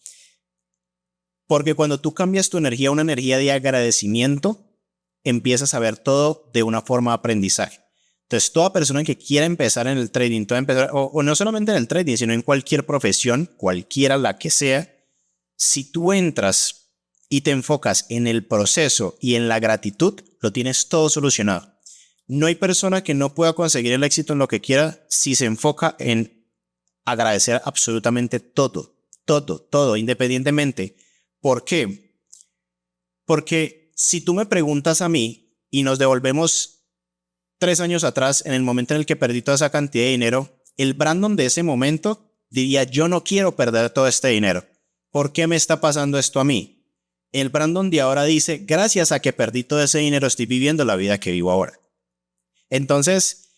porque cuando tú cambias tu energía a una energía de agradecimiento, empiezas a ver todo de una forma de aprendizaje. Entonces, toda persona que quiera empezar en el trading, o no solamente en el trading, sino en cualquier profesión, cualquiera la que sea, si tú entras y te enfocas en el proceso y en la gratitud, lo tienes todo solucionado. No hay persona que no pueda conseguir el éxito en lo que quiera si se enfoca en agradecer absolutamente todo, independientemente. ¿Por qué? Porque si tú me preguntas a mí y nos devolvemos 3 años atrás, en el momento en el que perdí toda esa cantidad de dinero, el Brandon de ese momento diría, yo no quiero perder todo este dinero. ¿Por qué me está pasando esto a mí? El Brandon de ahora dice, gracias a que perdí todo ese dinero, estoy viviendo la vida que vivo ahora. Entonces,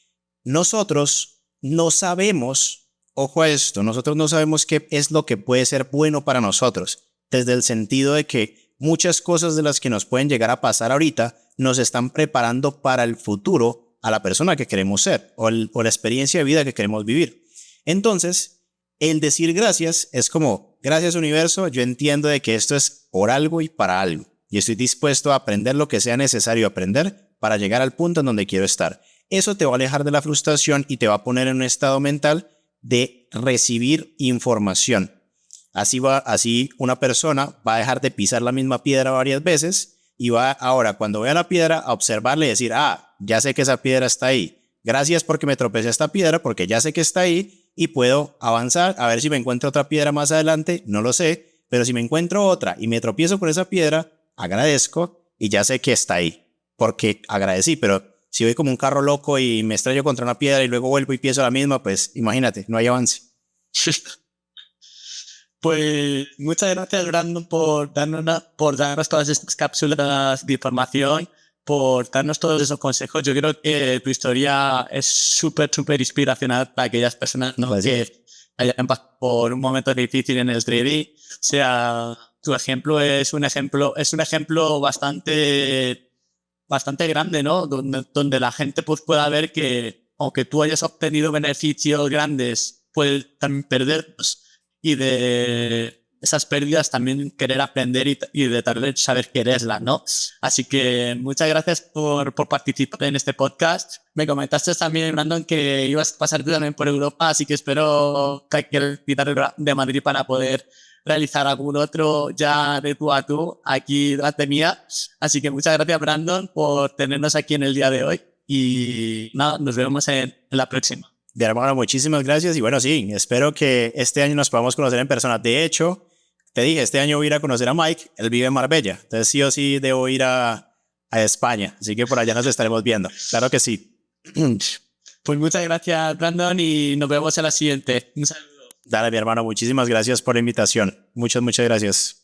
nosotros no sabemos, ojo a esto, nosotros no sabemos qué es lo que puede ser bueno para nosotros, desde el sentido de que muchas cosas de las que nos pueden llegar a pasar ahorita nos están preparando para el futuro a la persona que queremos ser o la experiencia de vida que queremos vivir. Entonces, El decir gracias es como, gracias universo, yo entiendo de que esto es por algo y para algo. Y estoy dispuesto a aprender lo que sea necesario aprender para llegar al punto en donde quiero estar. Eso te va a alejar de la frustración y te va a poner en un estado mental de recibir información. Así una persona va a dejar de pisar la misma piedra varias veces y va ahora, cuando vea la piedra, a observarle y decir, ya sé que esa piedra está ahí. Gracias porque me tropecé esta piedra, porque ya sé que está ahí y puedo avanzar. A ver si me encuentro otra piedra más adelante, no lo sé, pero si me encuentro otra y me tropiezo con esa piedra, agradezco y ya sé que está ahí, porque agradecí. Pero si voy como un carro loco y me estrello contra una piedra y luego vuelvo y pienso la misma, pues imagínate, no hay avance. Pues muchas gracias, Brandon, por darnos todas estas cápsulas de información, por darnos todos esos consejos. Yo creo que tu historia es súper, súper inspiracional para aquellas personas, ¿no?, que hayan pasado por un momento difícil en el trading. O sea, tu ejemplo es un ejemplo bastante grande, ¿no? Donde la gente pues pueda ver que aunque tú hayas obtenido beneficios grandes, puedes también perderlos, y de esas pérdidas también querer aprender y de tal vez saber quererlas, ¿no? Así que muchas gracias por participar en este podcast. Me comentaste también, Brandon, que ibas a pasarte también por Europa, así que espero que quieras visitar de Madrid para poder realizar algún otro ya de tú a tú aquí delante mía. Así que muchas gracias, Brandon, por tenernos aquí en el día de hoy y nada, nos vemos en la próxima. De hermano, muchísimas gracias y bueno, sí, espero que este año nos podamos conocer en persona. De hecho, te dije, este año voy a ir a conocer a Mike, él vive en Marbella, entonces sí o sí debo ir a España, así que por allá nos estaremos viendo, claro que sí. Pues muchas gracias, Brandon, y nos vemos en la siguiente. Un saludo. Dale, mi hermano, muchísimas gracias por la invitación, muchas gracias.